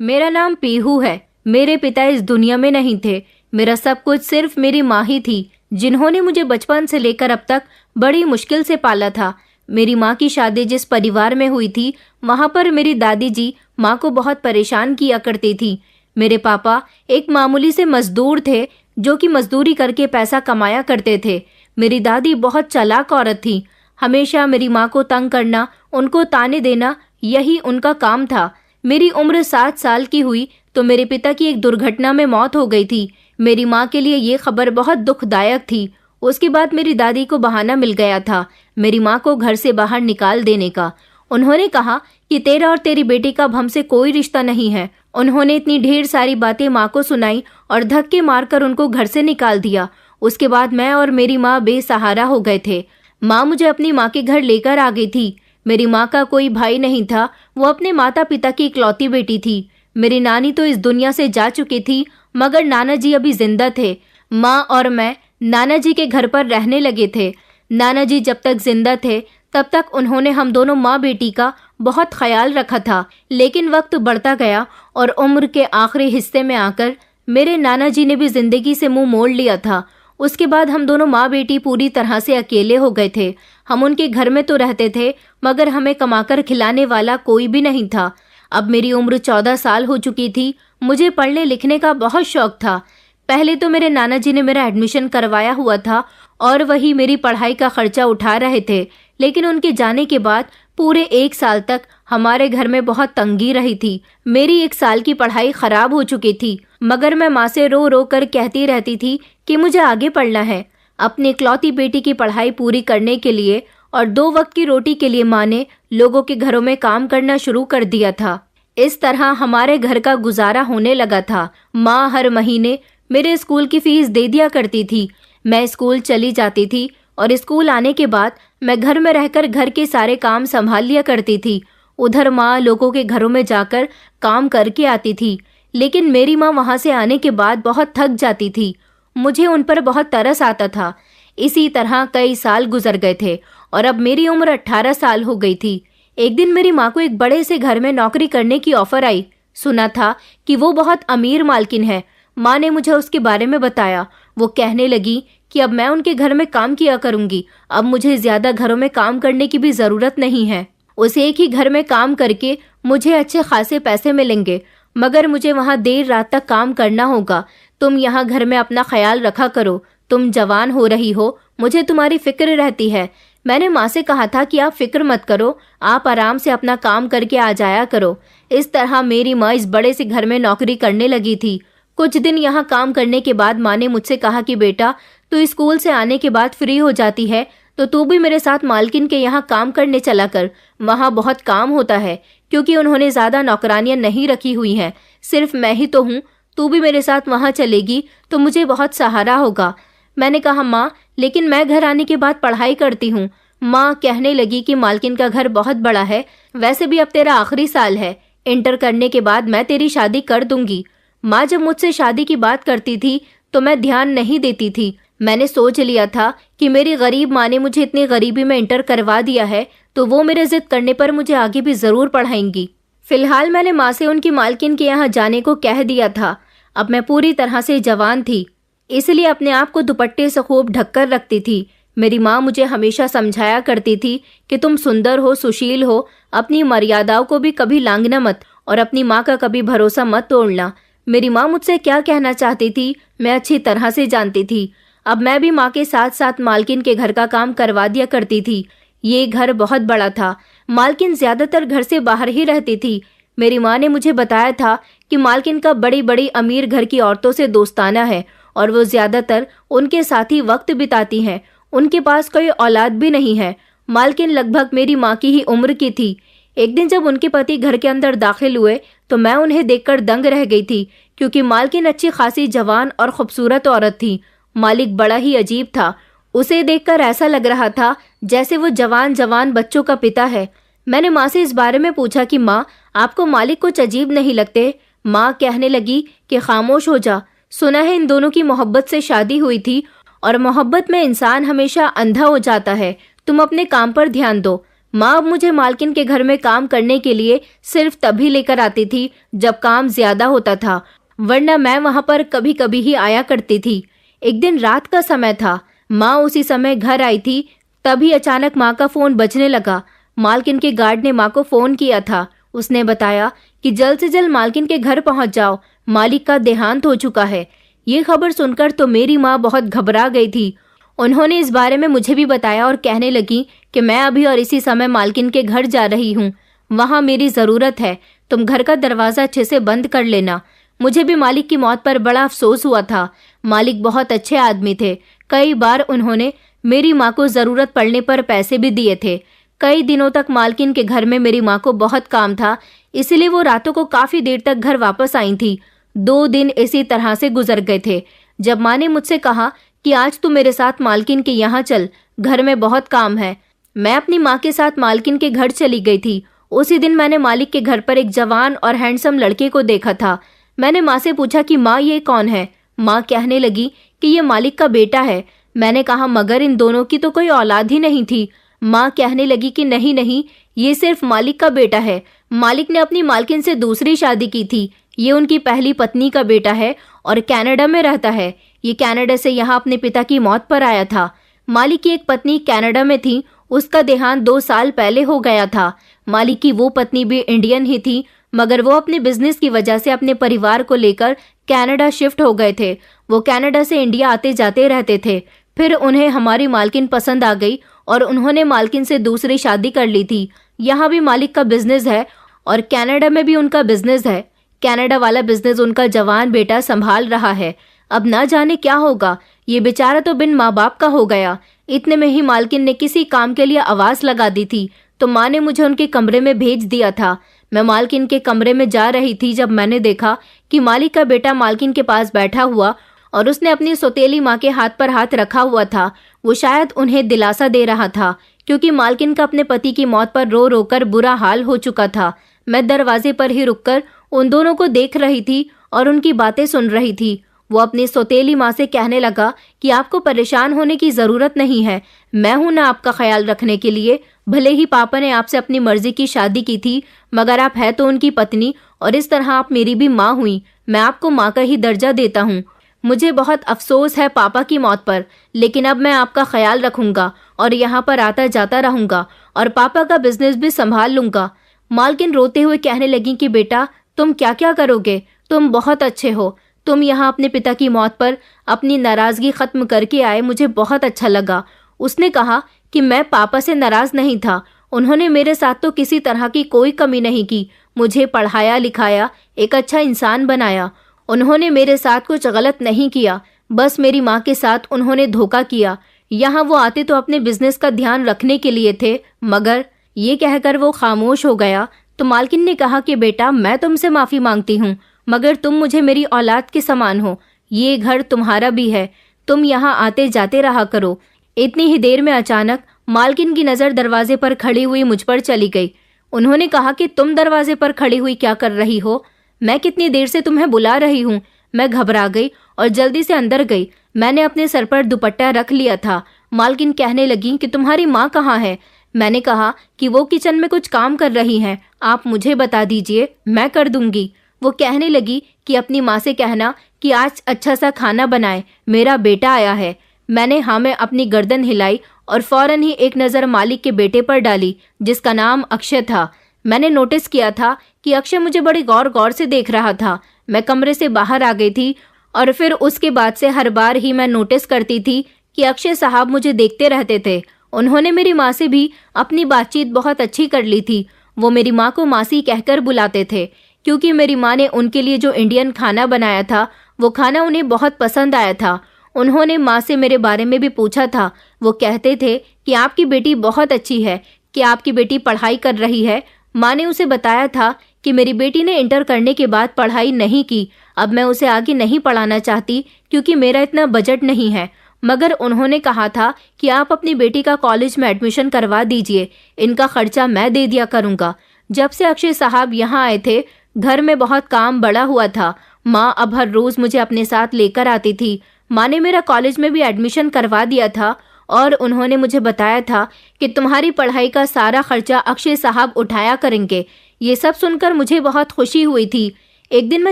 मेरा नाम पीहू है। मेरे पिता इस दुनिया में नहीं थे। मेरा सब कुछ सिर्फ मेरी माँ ही थी, जिन्होंने मुझे बचपन से लेकर अब तक बड़ी मुश्किल से पाला था। मेरी माँ की शादी जिस परिवार में हुई थी, वहाँ पर मेरी दादी जी माँ को बहुत परेशान किया करती थी। मेरे पापा एक मामूली से मजदूर थे, जो कि मजदूरी करके पैसा कमाया करते थे। मेरी दादी बहुत चालाक औरत थी। हमेशा मेरी माँ को तंग करना, उनको ताने देना, यही उनका काम था। मेरी उम्र 7 साल की हुई तो मेरे पिता की एक दुर्घटना में मौत हो गई थी। मेरी माँ के लिए ये खबर बहुत दुखदायक थी। उसके बाद मेरी दादी को बहाना मिल गया था मेरी माँ को घर से बाहर निकाल देने का। उन्होंने कहा कि तेरा और तेरी बेटी का अब हमसे कोई रिश्ता नहीं है। उन्होंने इतनी ढेर सारी बातें माँ को सुनाई और धक्के मारकर उनको घर से निकाल दिया। उसके बाद मैं और मेरी माँ बेसहारा हो गए थे। माँ मुझे अपनी माँ के घर लेकर आ गई थी। मेरी माँ का कोई भाई नहीं था, वो अपने माता पिता की इकलौती बेटी थी। मेरी नानी तो इस दुनिया से जा चुकी थी, मगर नाना जी अभी जिंदा थे। माँ और मैं नाना जी के घर पर रहने लगे थे। नाना जी जब तक जिंदा थे तब तक उन्होंने हम दोनों माँ बेटी का बहुत ख्याल रखा था। लेकिन वक्त बढ़ता गया और उम्र के आखिरी हिस्से में आकर मेरे नाना जी ने भी जिंदगी से मुंह मोड़ लिया था। उसके बाद हम दोनों माँ बेटी पूरी तरह से अकेले हो गए थे। हम उनके घर में तो रहते थे, मगर हमें कमाकर खिलाने वाला कोई भी नहीं था। अब मेरी उम्र 14 साल हो चुकी थी। मुझे पढ़ने लिखने का बहुत शौक था। पहले तो मेरे नाना जी ने मेरा एडमिशन करवाया हुआ था और वही मेरी पढ़ाई का खर्चा उठा रहे थे। लेकिन उनके जाने के बाद पूरे 1 साल तक हमारे घर में बहुत तंगी रही थी। मेरी 1 साल की पढ़ाई खराब हो चुकी थी, मगर मैं माँ से रो रो कर कहती रहती थी कि मुझे आगे पढ़ना है। अपनी इकलौती बेटी की पढ़ाई पूरी करने के लिए और 2 वक्त की रोटी के लिए माँ ने लोगों के घरों में काम करना शुरू कर दिया था। इस तरह हमारे घर का गुजारा होने लगा था। माँ हर महीने मेरे स्कूल की फीस दे दिया करती थी। मैं स्कूल चली जाती थी और स्कूल आने के बाद मैं घर में रहकर घर के सारे काम संभाल लिया करती थी। उधर माँ लोगों के घरों में जाकर काम करके आती थी। लेकिन मेरी माँ वहाँ से आने के बाद बहुत थक जाती थी। मुझे उन पर बहुत तरस आता था। इसी तरह कई साल गुजर गए थे और अब मेरी उम्र 18 साल हो गई थी। एक दिन मेरी माँ को एक बड़े से घर में नौकरी करने की ऑफर आई। सुना था कि वो बहुत अमीर मालकिन है। माँ ने मुझे उसके बारे में बताया। वो कहने लगी कि अब मैं उनके घर में काम किया करूंगी। अब मुझे ज्यादा घरों में काम करने की भी जरूरत नहीं है। उस एक ही घर में काम करके मुझे अच्छे खासे पैसे मिलेंगे, मगर मुझे वहाँ देर रात तक काम करना होगा। तुम यहाँ घर में अपना ख्याल रखा करो। तुम जवान हो रही हो, मुझे तुम्हारी फिक्र रहती है। मैंने माँ से कहा था कि आप फिक्र मत करो, आप आराम से अपना काम करके आ जाया करो। इस तरह मेरी माँ इस बड़े से घर में नौकरी करने लगी थी। कुछ दिन यहाँ काम करने के बाद माँ ने मुझसे कहा कि बेटा, तू स्कूल से आने के बाद फ्री हो जाती है तो तू भी मेरे साथ मालकिन के यहाँ काम करने चला कर। वहाँ बहुत काम होता है, क्योंकि उन्होंने ज्यादा नौकरानियां नहीं रखी हुई हैं, सिर्फ मैं ही तो हूँ। तू भी मेरे साथ वहाँ चलेगी तो मुझे बहुत सहारा होगा। मैंने कहा माँ, लेकिन मैं घर आने के बाद पढ़ाई करती हूँ। माँ कहने लगी कि मालकिन का घर बहुत बड़ा है, वैसे भी अब तेरा आखिरी साल है, इंटर करने के बाद मैं तेरी शादी कर दूंगी। माँ जब मुझसे शादी की बात करती थी तो मैं ध्यान नहीं देती थी। मैंने सोच लिया था कि मेरी गरीब माँ ने मुझे इतनी गरीबी में इंटर करवा दिया है तो वो मेरे जिद करने पर मुझे आगे भी जरूर पढ़ाएंगी। फिलहाल मैंने माँ से उनकी मालकिन के यहाँ जाने को कह दिया था। अब मैं पूरी तरह से जवान थी, इसलिए अपने आप को दुपट्टे से खूब ढककर रखती थी। मेरी माँ मुझे हमेशा समझाया करती थी कि तुम सुंदर हो, सुशील हो, अपनी मर्यादाओं को भी कभी लांघना मत और अपनी माँ का कभी भरोसा मत तोड़ना। मेरी माँ मुझसे क्या कहना चाहती थी मैं अच्छी तरह से जानती थी। अब मैं भी माँ के साथ साथ मालकिन के घर का काम करवा दिया करती थी। ये घर बहुत बड़ा था। मालकिन ज्यादातर घर से बाहर ही रहती थी। मेरी माँ ने मुझे बताया था कि मालकिन का बड़ी बड़ी अमीर घर की औरतों से दोस्ताना है और वो ज्यादातर उनके साथ ही वक्त बिताती हैं। उनके पास कोई औलाद भी नहीं है। मालकिन लगभग मेरी माँ की ही उम्र की थी। एक दिन जब उनके पति घर के अंदर दाखिल हुए तो मैं उन्हें देखकर दंग रह गई थी, क्योंकि मालकिन अच्छी खासी जवान और खूबसूरत औरत थी। मालिक बड़ा ही अजीब था। उसे देखकर ऐसा लग रहा था जैसे वो जवान जवान बच्चों का पिता है। मैंने माँ से इस बारे में पूछा कि माँ, आपको मालिक कुछ अजीब नहीं लगते? माँ कहने लगी कि खामोश हो जा। सुना है इन दोनों की मोहब्बत से शादी हुई थी और मोहब्बत में इंसान हमेशा अंधा हो जाता है। तुम अपने काम पर ध्यान दो। माँ अब मुझे मालकिन के घर में काम करने के लिए सिर्फ तभी लेकर आती थी जब काम ज्यादा होता था, वरना मैं वहाँ पर कभी कभी ही आया करती थी। एक दिन रात का समय था, माँ उसी समय घर आई थी। तभी अचानक माँ का फोन बजने लगा। मालकिन के गार्ड ने माँ को फोन किया था। उसने बताया कि जल्द से जल्द मालकिन के घर पहुंच जाओ, मालिक का देहांत हो चुका है। ये खबर सुनकर तो मेरी माँ बहुत घबरा गई थी। उन्होंने इस बारे में मुझे भी बताया और कहने लगी कि मैं अभी और इसी समय मालकिन के घर जा रही हूँ, वहाँ मेरी ज़रूरत है, तुम घर का दरवाज़ा अच्छे से बंद कर लेना। मुझे भी मालिक की मौत पर बड़ा अफसोस हुआ था। मालिक बहुत अच्छे आदमी थे। कई बार उन्होंने मेरी माँ को ज़रूरत पड़ने पर पैसे भी दिए थे। कई दिनों तक मालकिन के घर में मेरी माँ को बहुत काम था, इसलिए वो रातों को काफ़ी देर तक घर वापस आई थी। 2 दिन इसी तरह से गुजर गए थे। जब माँ ने मुझसे कहा कि आज तू मेरे साथ मालकिन के यहाँ चल, घर में बहुत काम है, मैं अपनी माँ के साथ मालकिन के घर चली गई थी। उसी दिन मैंने मालिक के घर पर एक जवान और हैंडसम लड़के को देखा था। मैंने माँ से पूछा कि माँ ये कौन है। माँ कहने लगी कि ये मालिक का बेटा है। मैंने कहा मगर इन दोनों की तो कोई औलाद ही नहीं थी। माँ कहने लगी कि नहीं नहीं, ये सिर्फ मालिक का बेटा है। मालिक ने अपनी मालकिन से दूसरी शादी की थी। ये उनकी पहली पत्नी का बेटा है और कनाडा में रहता है। ये कनाडा से यहाँ अपने पिता की मौत पर आया था। मालिक की एक पत्नी कनाडा में थी, उसका देहांत 2 साल पहले हो गया था। मालिक की वो पत्नी भी इंडियन ही थी, मगर वो अपने बिजनेस की वजह से अपने परिवार को लेकर कनाडा शिफ्ट हो गए थे। वो कनाडा से इंडिया आते जाते रहते थे। फिर उन्हें हमारी मालकिन पसंद आ गई और उन्होंने मालकिन से दूसरी शादी कर ली थी। यहाँ भी मालिक का बिजनेस है और कनाडा में भी उनका बिजनेस है। कनाडा वाला बिजनेस उनका जवान बेटा संभाल रहा है। अब ना जाने क्या होगा, ये बेचारा तो बिन माँ बाप का हो गया। इतने में ही मालकिन ने किसी काम के लिए आवाज़ लगा दी थी, तो माँ ने मुझे उनके कमरे में भेज दिया था। मैं मालकिन के कमरे में जा रही थी जब मैंने देखा कि मालिक का बेटा मालकिन के पास बैठा हुआ और उसने अपनी सौतेली माँ के हाथ पर हाथ रखा हुआ था। वो शायद उन्हें दिलासा दे रहा था, क्योंकि मालकिन का अपने पति की मौत पर रो रो कर बुरा हाल हो चुका था। मैं दरवाजे पर ही रुककर उन दोनों को देख रही थी और उनकी बातें सुन रही थी। वो अपनी सौतेली माँ से कहने लगा कि आपको परेशान होने की ज़रूरत नहीं है, मैं हूं ना आपका ख्याल रखने के लिए। भले ही पापा ने आपसे अपनी मर्जी की शादी की थी, मगर आप है तो उनकी पत्नी और इस तरह आप मेरी भी माँ हुई। मैं आपको माँ का ही दर्जा देता हूँ। मुझे बहुत अफसोस है पापा की मौत पर, लेकिन अब मैं आपका ख्याल रखूंगा और यहाँ पर आता जाता रहूंगा और पापा का बिजनेस भी संभाल लूंगा। मालकिन रोते हुए कहने लगी कि बेटा तुम क्या क्या करोगे, तुम बहुत अच्छे हो, तुम यहाँ अपने पिता की मौत पर अपनी नाराज़गी ख़त्म करके आए, मुझे बहुत अच्छा लगा। उसने कहा कि मैं पापा से नाराज़ नहीं था, उन्होंने मेरे साथ तो किसी तरह की कोई कमी नहीं की, मुझे पढ़ाया लिखाया, एक अच्छा इंसान बनाया। उन्होंने मेरे साथ कुछ गलत नहीं किया, बस मेरी माँ के साथ उन्होंने धोखा किया। यहाँ वो आते तो अपने बिजनेस का ध्यान रखने के लिए थे, मगर ये कहकर वो खामोश हो गया। तो मालकिन ने कहा कि बेटा मैं तुमसे माफ़ी मांगती हूँ, मगर तुम मुझे मेरी औलाद के समान हो। ये घर तुम्हारा भी है, तुम यहाँ आते जाते रहा करो। इतनी ही देर में अचानक मालकिन की नज़र दरवाजे पर खड़ी हुई मुझ पर चली गई। उन्होंने कहा कि तुम दरवाजे पर खड़ी हुई क्या कर रही हो? मैं कितनी देर से तुम्हें बुला रही हूँ। मैं घबरा गई और जल्दी से अंदर गई। मैंने अपने सर पर दुपट्टा रख लिया था। मालकिन कहने लगी कि तुम्हारी माँ कहाँ है? मैंने कहा कि वो किचन में कुछ काम कर रही हैं, आप मुझे बता दीजिए, मैं कर दूंगी। वो कहने लगी कि अपनी माँ से कहना कि आज अच्छा सा खाना बनाए, मेरा बेटा आया है। मैंने हाँ में अपनी गर्दन हिलाई और फौरन ही एक नज़र मालिक के बेटे पर डाली, जिसका नाम अक्षय था। मैंने नोटिस किया था कि अक्षय मुझे बड़ी गौर गौर से देख रहा था। मैं कमरे से बाहर आ गई थी और फिर उसके बाद से हर बार ही मैं नोटिस करती थी कि अक्षय साहब मुझे देखते रहते थे। उन्होंने मेरी माँ से भी अपनी बातचीत बहुत अच्छी कर ली थी। वो मेरी माँ को मासी कहकर बुलाते थे, क्योंकि मेरी माँ ने उनके लिए जो इंडियन खाना बनाया था वो खाना उन्हें बहुत पसंद आया था। उन्होंने माँ से मेरे बारे में भी पूछा था। वो कहते थे कि आपकी बेटी बहुत अच्छी है, कि आपकी बेटी पढ़ाई कर रही है। माँ ने उसे बताया था कि मेरी बेटी ने इंटर करने के बाद पढ़ाई नहीं की, अब मैं उसे आगे नहीं पढ़ाना चाहती क्योंकि मेरा इतना बजट नहीं है। मगर उन्होंने कहा था कि आप अपनी बेटी का कॉलेज में एडमिशन करवा दीजिए, इनका खर्चा मैं दे दिया करूँगा। जब से अक्षय साहब यहाँ आए थे घर में बहुत काम बढ़ा हुआ था। माँ अब हर रोज़ मुझे अपने साथ लेकर आती थी। माँ ने मेरा कॉलेज में भी एडमिशन करवा दिया था और उन्होंने मुझे बताया था कि तुम्हारी पढ़ाई का सारा खर्चा अक्षय साहब उठाया करेंगे। ये सब सुनकर मुझे बहुत खुशी हुई थी। एक दिन मैं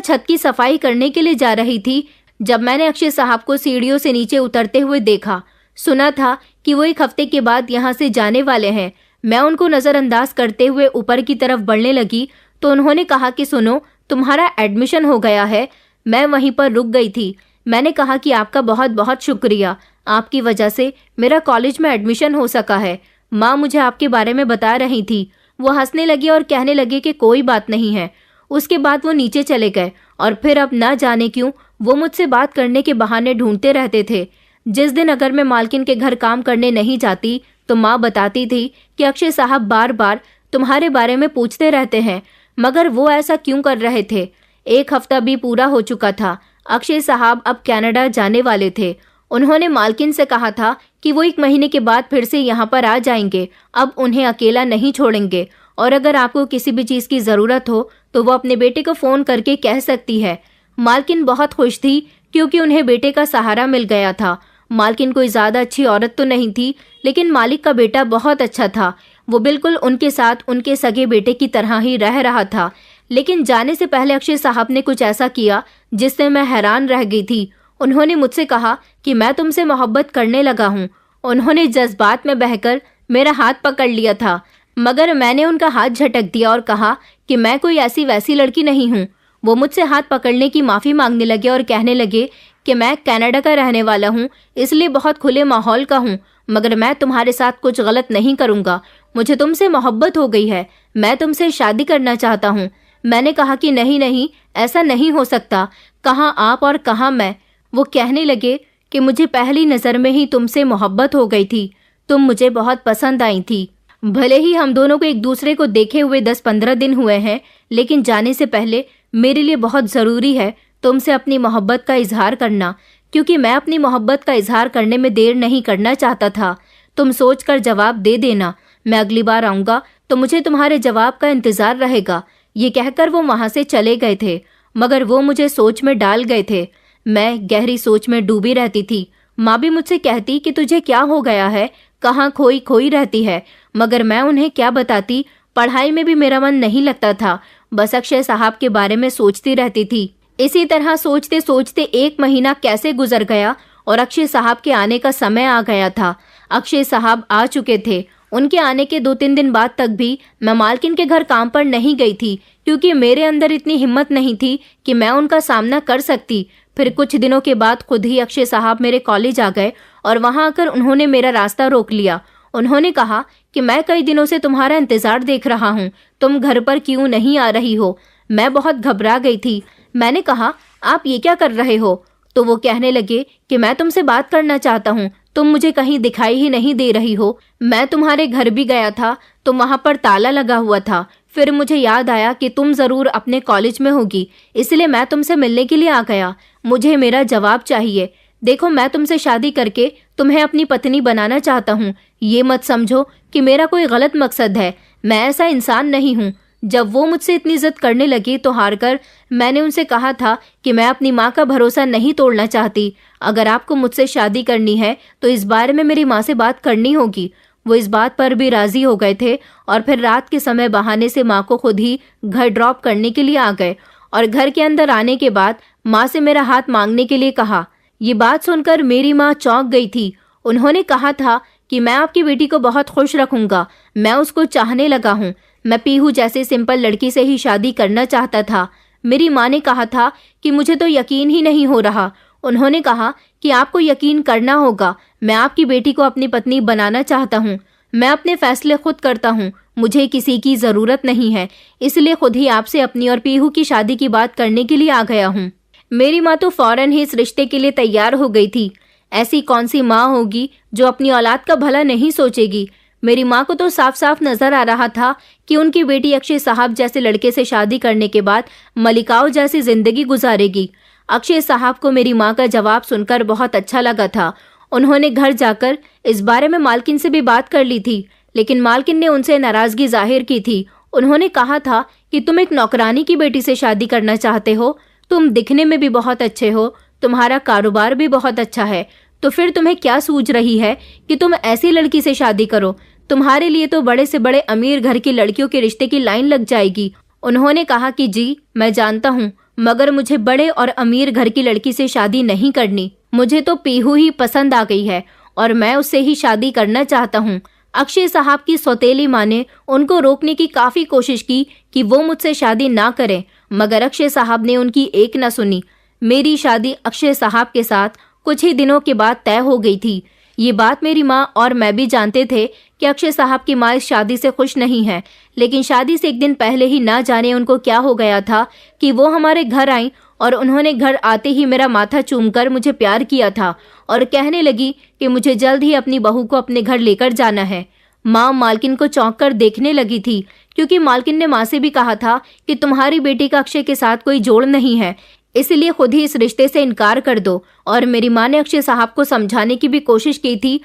छत की सफाई करने के लिए जा रही थी जब मैंने अक्षय साहब को सीढ़ियों से नीचे उतरते हुए देखा। सुना था कि वो 1 हफ्ते के बाद यहाँ से जाने वाले हैं। मैं उनको नज़रअंदाज करते हुए ऊपर की तरफ बढ़ने लगी तो उन्होंने कहा कि सुनो, तुम्हारा एडमिशन हो गया है। मैं वहीं पर रुक गई थी। मैंने कहा कि आपका बहुत बहुत शुक्रिया, आपकी वजह से मेरा कॉलेज में एडमिशन हो सका है। माँ मुझे आपके बारे में बता रही थी। वो हंसने लगी और कहने लगे कि कोई बात नहीं है। उसके बाद वो नीचे चले गए और फिर अब ना जाने क्यों वो मुझसे बात करने के बहाने ढूंढते रहते थे। जिस दिन अगर मैं मालकिन के घर काम करने नहीं जाती तो माँ बताती थी कि अक्षय साहब बार बार तुम्हारे बारे में पूछते रहते हैं, मगर वो ऐसा क्यों कर रहे थे। 1 हफ्ता भी पूरा हो चुका था। अक्षय साहब अब कनाडा जाने वाले थे। उन्होंने मालकिन से कहा था कि वो 1 महीने के बाद फिर से यहाँ पर आ जाएंगे। अब उन्हें अकेला नहीं छोड़ेंगे और अगर आपको किसी भी चीज़ की ज़रूरत हो तो वो अपने बेटे को फ़ोन करके कह सकती है। मालकिन बहुत खुश थी क्योंकि उन्हें बेटे का सहारा मिल गया था। मालकिन कोई ज़्यादा अच्छी औरत तो नहीं थी, लेकिन मालिक का बेटा बहुत अच्छा था। वो बिल्कुल उनके साथ उनके सगे बेटे की तरह ही रह रहा था। लेकिन जाने से पहले अक्षय साहब ने कुछ ऐसा किया जिससे मैं हैरान रह गई थी। उन्होंने मुझसे कहा कि मैं तुमसे मोहब्बत करने लगा हूँ। उन्होंने जज्बात में बहकर मेरा हाथ पकड़ लिया था, मगर मैंने उनका हाथ झटक दिया और कहा कि मैं कोई ऐसी वैसी लड़की नहीं हूँ। वो मुझसे हाथ पकड़ने की माफ़ी मांगने लगे और कहने लगे कि मैं कनाडा का रहने वाला हूँ, इसलिए बहुत खुले माहौल का हूँ, मगर मैं तुम्हारे साथ कुछ गलत नहीं करूँगा। मुझे तुमसे मोहब्बत हो गई है, मैं तुमसे शादी करना चाहता हूँ। मैंने कहा कि नहीं नहीं, ऐसा नहीं हो सकता, कहाँ आप और कहाँ मैं। वो कहने लगे कि मुझे पहली नज़र में ही तुमसे मोहब्बत हो गई थी, तुम मुझे बहुत पसंद आई थी। भले ही हम दोनों को एक दूसरे को देखे हुए 10-15 दिन हुए हैं, लेकिन जाने से पहले मेरे लिए बहुत ज़रूरी है तुमसे अपनी मोहब्बत का इजहार करना, क्योंकि मैं अपनी मोहब्बत का इजहार करने में देर नहीं करना चाहता था। तुम सोचकर जवाब दे देना, मैं अगली बार आऊँगा तो मुझे तुम्हारे जवाब का इंतज़ार रहेगा। ये कहकर वो वहाँ से चले गए थे, मगर वो मुझे सोच में डाल गए थे। मैं गहरी सोच में डूबी रहती थी। माँ भी मुझसे कहती कि तुझे क्या हो गया है, कहाँ खोई खोई रहती है, मगर मैं उन्हें क्या बताती। पढ़ाई में भी मेरा मन नहीं लगता था, बस अक्षय साहब के बारे में सोचती रहती थी। इसी तरह सोचते सोचते 1 महीना कैसे गुजर गया और अक्षय साहब के आने का समय आ गया था। अक्षय साहब आ चुके थे। उनके आने के 2-3 दिन बाद तक भी मैं मालकिन के घर काम पर नहीं गई थी, क्योंकि मेरे अंदर इतनी हिम्मत नहीं थी कि मैं उनका सामना कर सकती। फिर कुछ दिनों के बाद खुद ही अक्षय साहब मेरे कॉलेज आ गए और वहां आकर उन्होंने मेरा रास्ता रोक लिया। उन्होंने कहा कि मैं कई दिनों से तुम्हारा इंतजार देख रहा हूँ, तुम घर पर क्यों नहीं आ रही हो। मैं बहुत घबरा गई थी। मैंने कहा आप ये क्या कर रहे हो? तो वो कहने लगे कि मैं तुमसे बात करना चाहता हूँ, तुम मुझे कहीं दिखाई ही नहीं दे रही हो। मैं तुम्हारे घर भी गया था तो वहाँ पर ताला लगा हुआ था। फिर मुझे याद आया कि तुम ज़रूर अपने कॉलेज में होगी, इसलिए मैं तुमसे मिलने के लिए आ गया। मुझे मेरा जवाब चाहिए। देखो, मैं तुमसे शादी करके तुम्हें अपनी पत्नी बनाना चाहता हूँ। ये मत समझो कि मेरा कोई गलत मकसद है, मैं ऐसा इंसान नहीं हूँ। जब वो मुझसे इतनी जिद करने लगी तो हारकर मैंने उनसे कहा था कि मैं अपनी माँ का भरोसा नहीं तोड़ना चाहती। अगर आपको मुझसे शादी करनी है तो इस बारे में मेरी माँ से बात करनी होगी। वो इस बात पर भी राजी हो गए थे और फिर रात के समय बहाने से माँ को खुद ही घर ड्रॉप करने के लिए आ गए और घर के अंदर आने के बाद माँ से मेरा हाथ मांगने के लिए कहा। ये बात सुनकर मेरी माँ चौंक गई थी। उन्होंने कहा था कि मैं आपकी बेटी को बहुत खुश रखूंगा, मैं उसको चाहने लगा हूँ। मैं पीहू जैसे सिंपल लड़की से ही शादी करना चाहता था। मेरी माँ ने कहा था कि मुझे तो यकीन ही नहीं हो रहा। उन्होंने कहा कि आपको यकीन करना होगा, मैं आपकी बेटी को अपनी पत्नी बनाना चाहता हूँ। मैं अपने फैसले खुद करता हूँ, मुझे किसी की ज़रूरत नहीं है, इसलिए खुद ही आपसे अपनी और पीहू की शादी की बात करने के लिए आ गया हूँ। मेरी माँ तो फौरन ही इस रिश्ते के लिए तैयार हो गई थी। ऐसी कौन सी माँ होगी जो अपनी औलाद का भला नहीं सोचेगी। मेरी माँ को तो साफ साफ नजर आ रहा था कि उनकी बेटी अक्षय साहब जैसे लड़के से शादी करने के बाद मलिकाओं जैसी जिंदगी गुजारेगी। अक्षय साहब को मेरी माँ का जवाब सुनकर बहुत अच्छा लगा था। उन्होंने घर जाकर इस बारे में मालकिन से भी बात कर ली थी, लेकिन मालकिन ने उनसे नाराजगी जाहिर की थी। उन्होंने कहा था कि तुम एक नौकरानी की बेटी से शादी करना चाहते हो, तुम दिखने में भी बहुत अच्छे हो, तुम्हारा कारोबार भी बहुत अच्छा है, तो फिर तुम्हें क्या सूझ रही है कि तुम ऐसी लड़की से शादी करो? तुम्हारे लिए तो बड़े से बड़े अमीर घर की लड़कियों के रिश्ते की लाइन लग जाएगी। उन्होंने कहा कि जी मैं जानता हूँ, मगर मुझे बड़े और अमीर घर की लड़की से शादी नहीं करनी। मुझे तो पीहू ही पसंद आ गई है और मैं उससे ही शादी करना चाहता हूँ। अक्षय साहब की सौतेली माँ ने उनको रोकने की काफी कोशिश की कि वो मुझसे शादी ना करें, मगर अक्षय साहब ने उनकी एक न सुनी। मेरी शादी अक्षय साहब के साथ कुछ ही दिनों के बाद तय हो गई थी। ये बात मेरी माँ और मैं भी जानते थे कि अक्षय साहब की माँ इस शादी से खुश नहीं है, लेकिन शादी से एक दिन पहले ही ना जाने उनको क्या हो गया था कि वो हमारे घर आई और उन्होंने घर आते ही मेरा माथा चूमकर मुझे प्यार किया था और कहने लगी कि मुझे जल्द ही अपनी बहू को अपने घर लेकर जाना है। माँ मालकिन को चौंक कर देखने लगी थी, क्योंकि मालकिन ने माँ से भी कहा था कि तुम्हारी बेटी का अक्षय के साथ कोई जोड़ नहीं है, इसलिए खुद ही इस रिश्ते से इनकार कर दो। और मेरी माँ ने अक्षय साहब को समझाने की भी कोशिश की थी,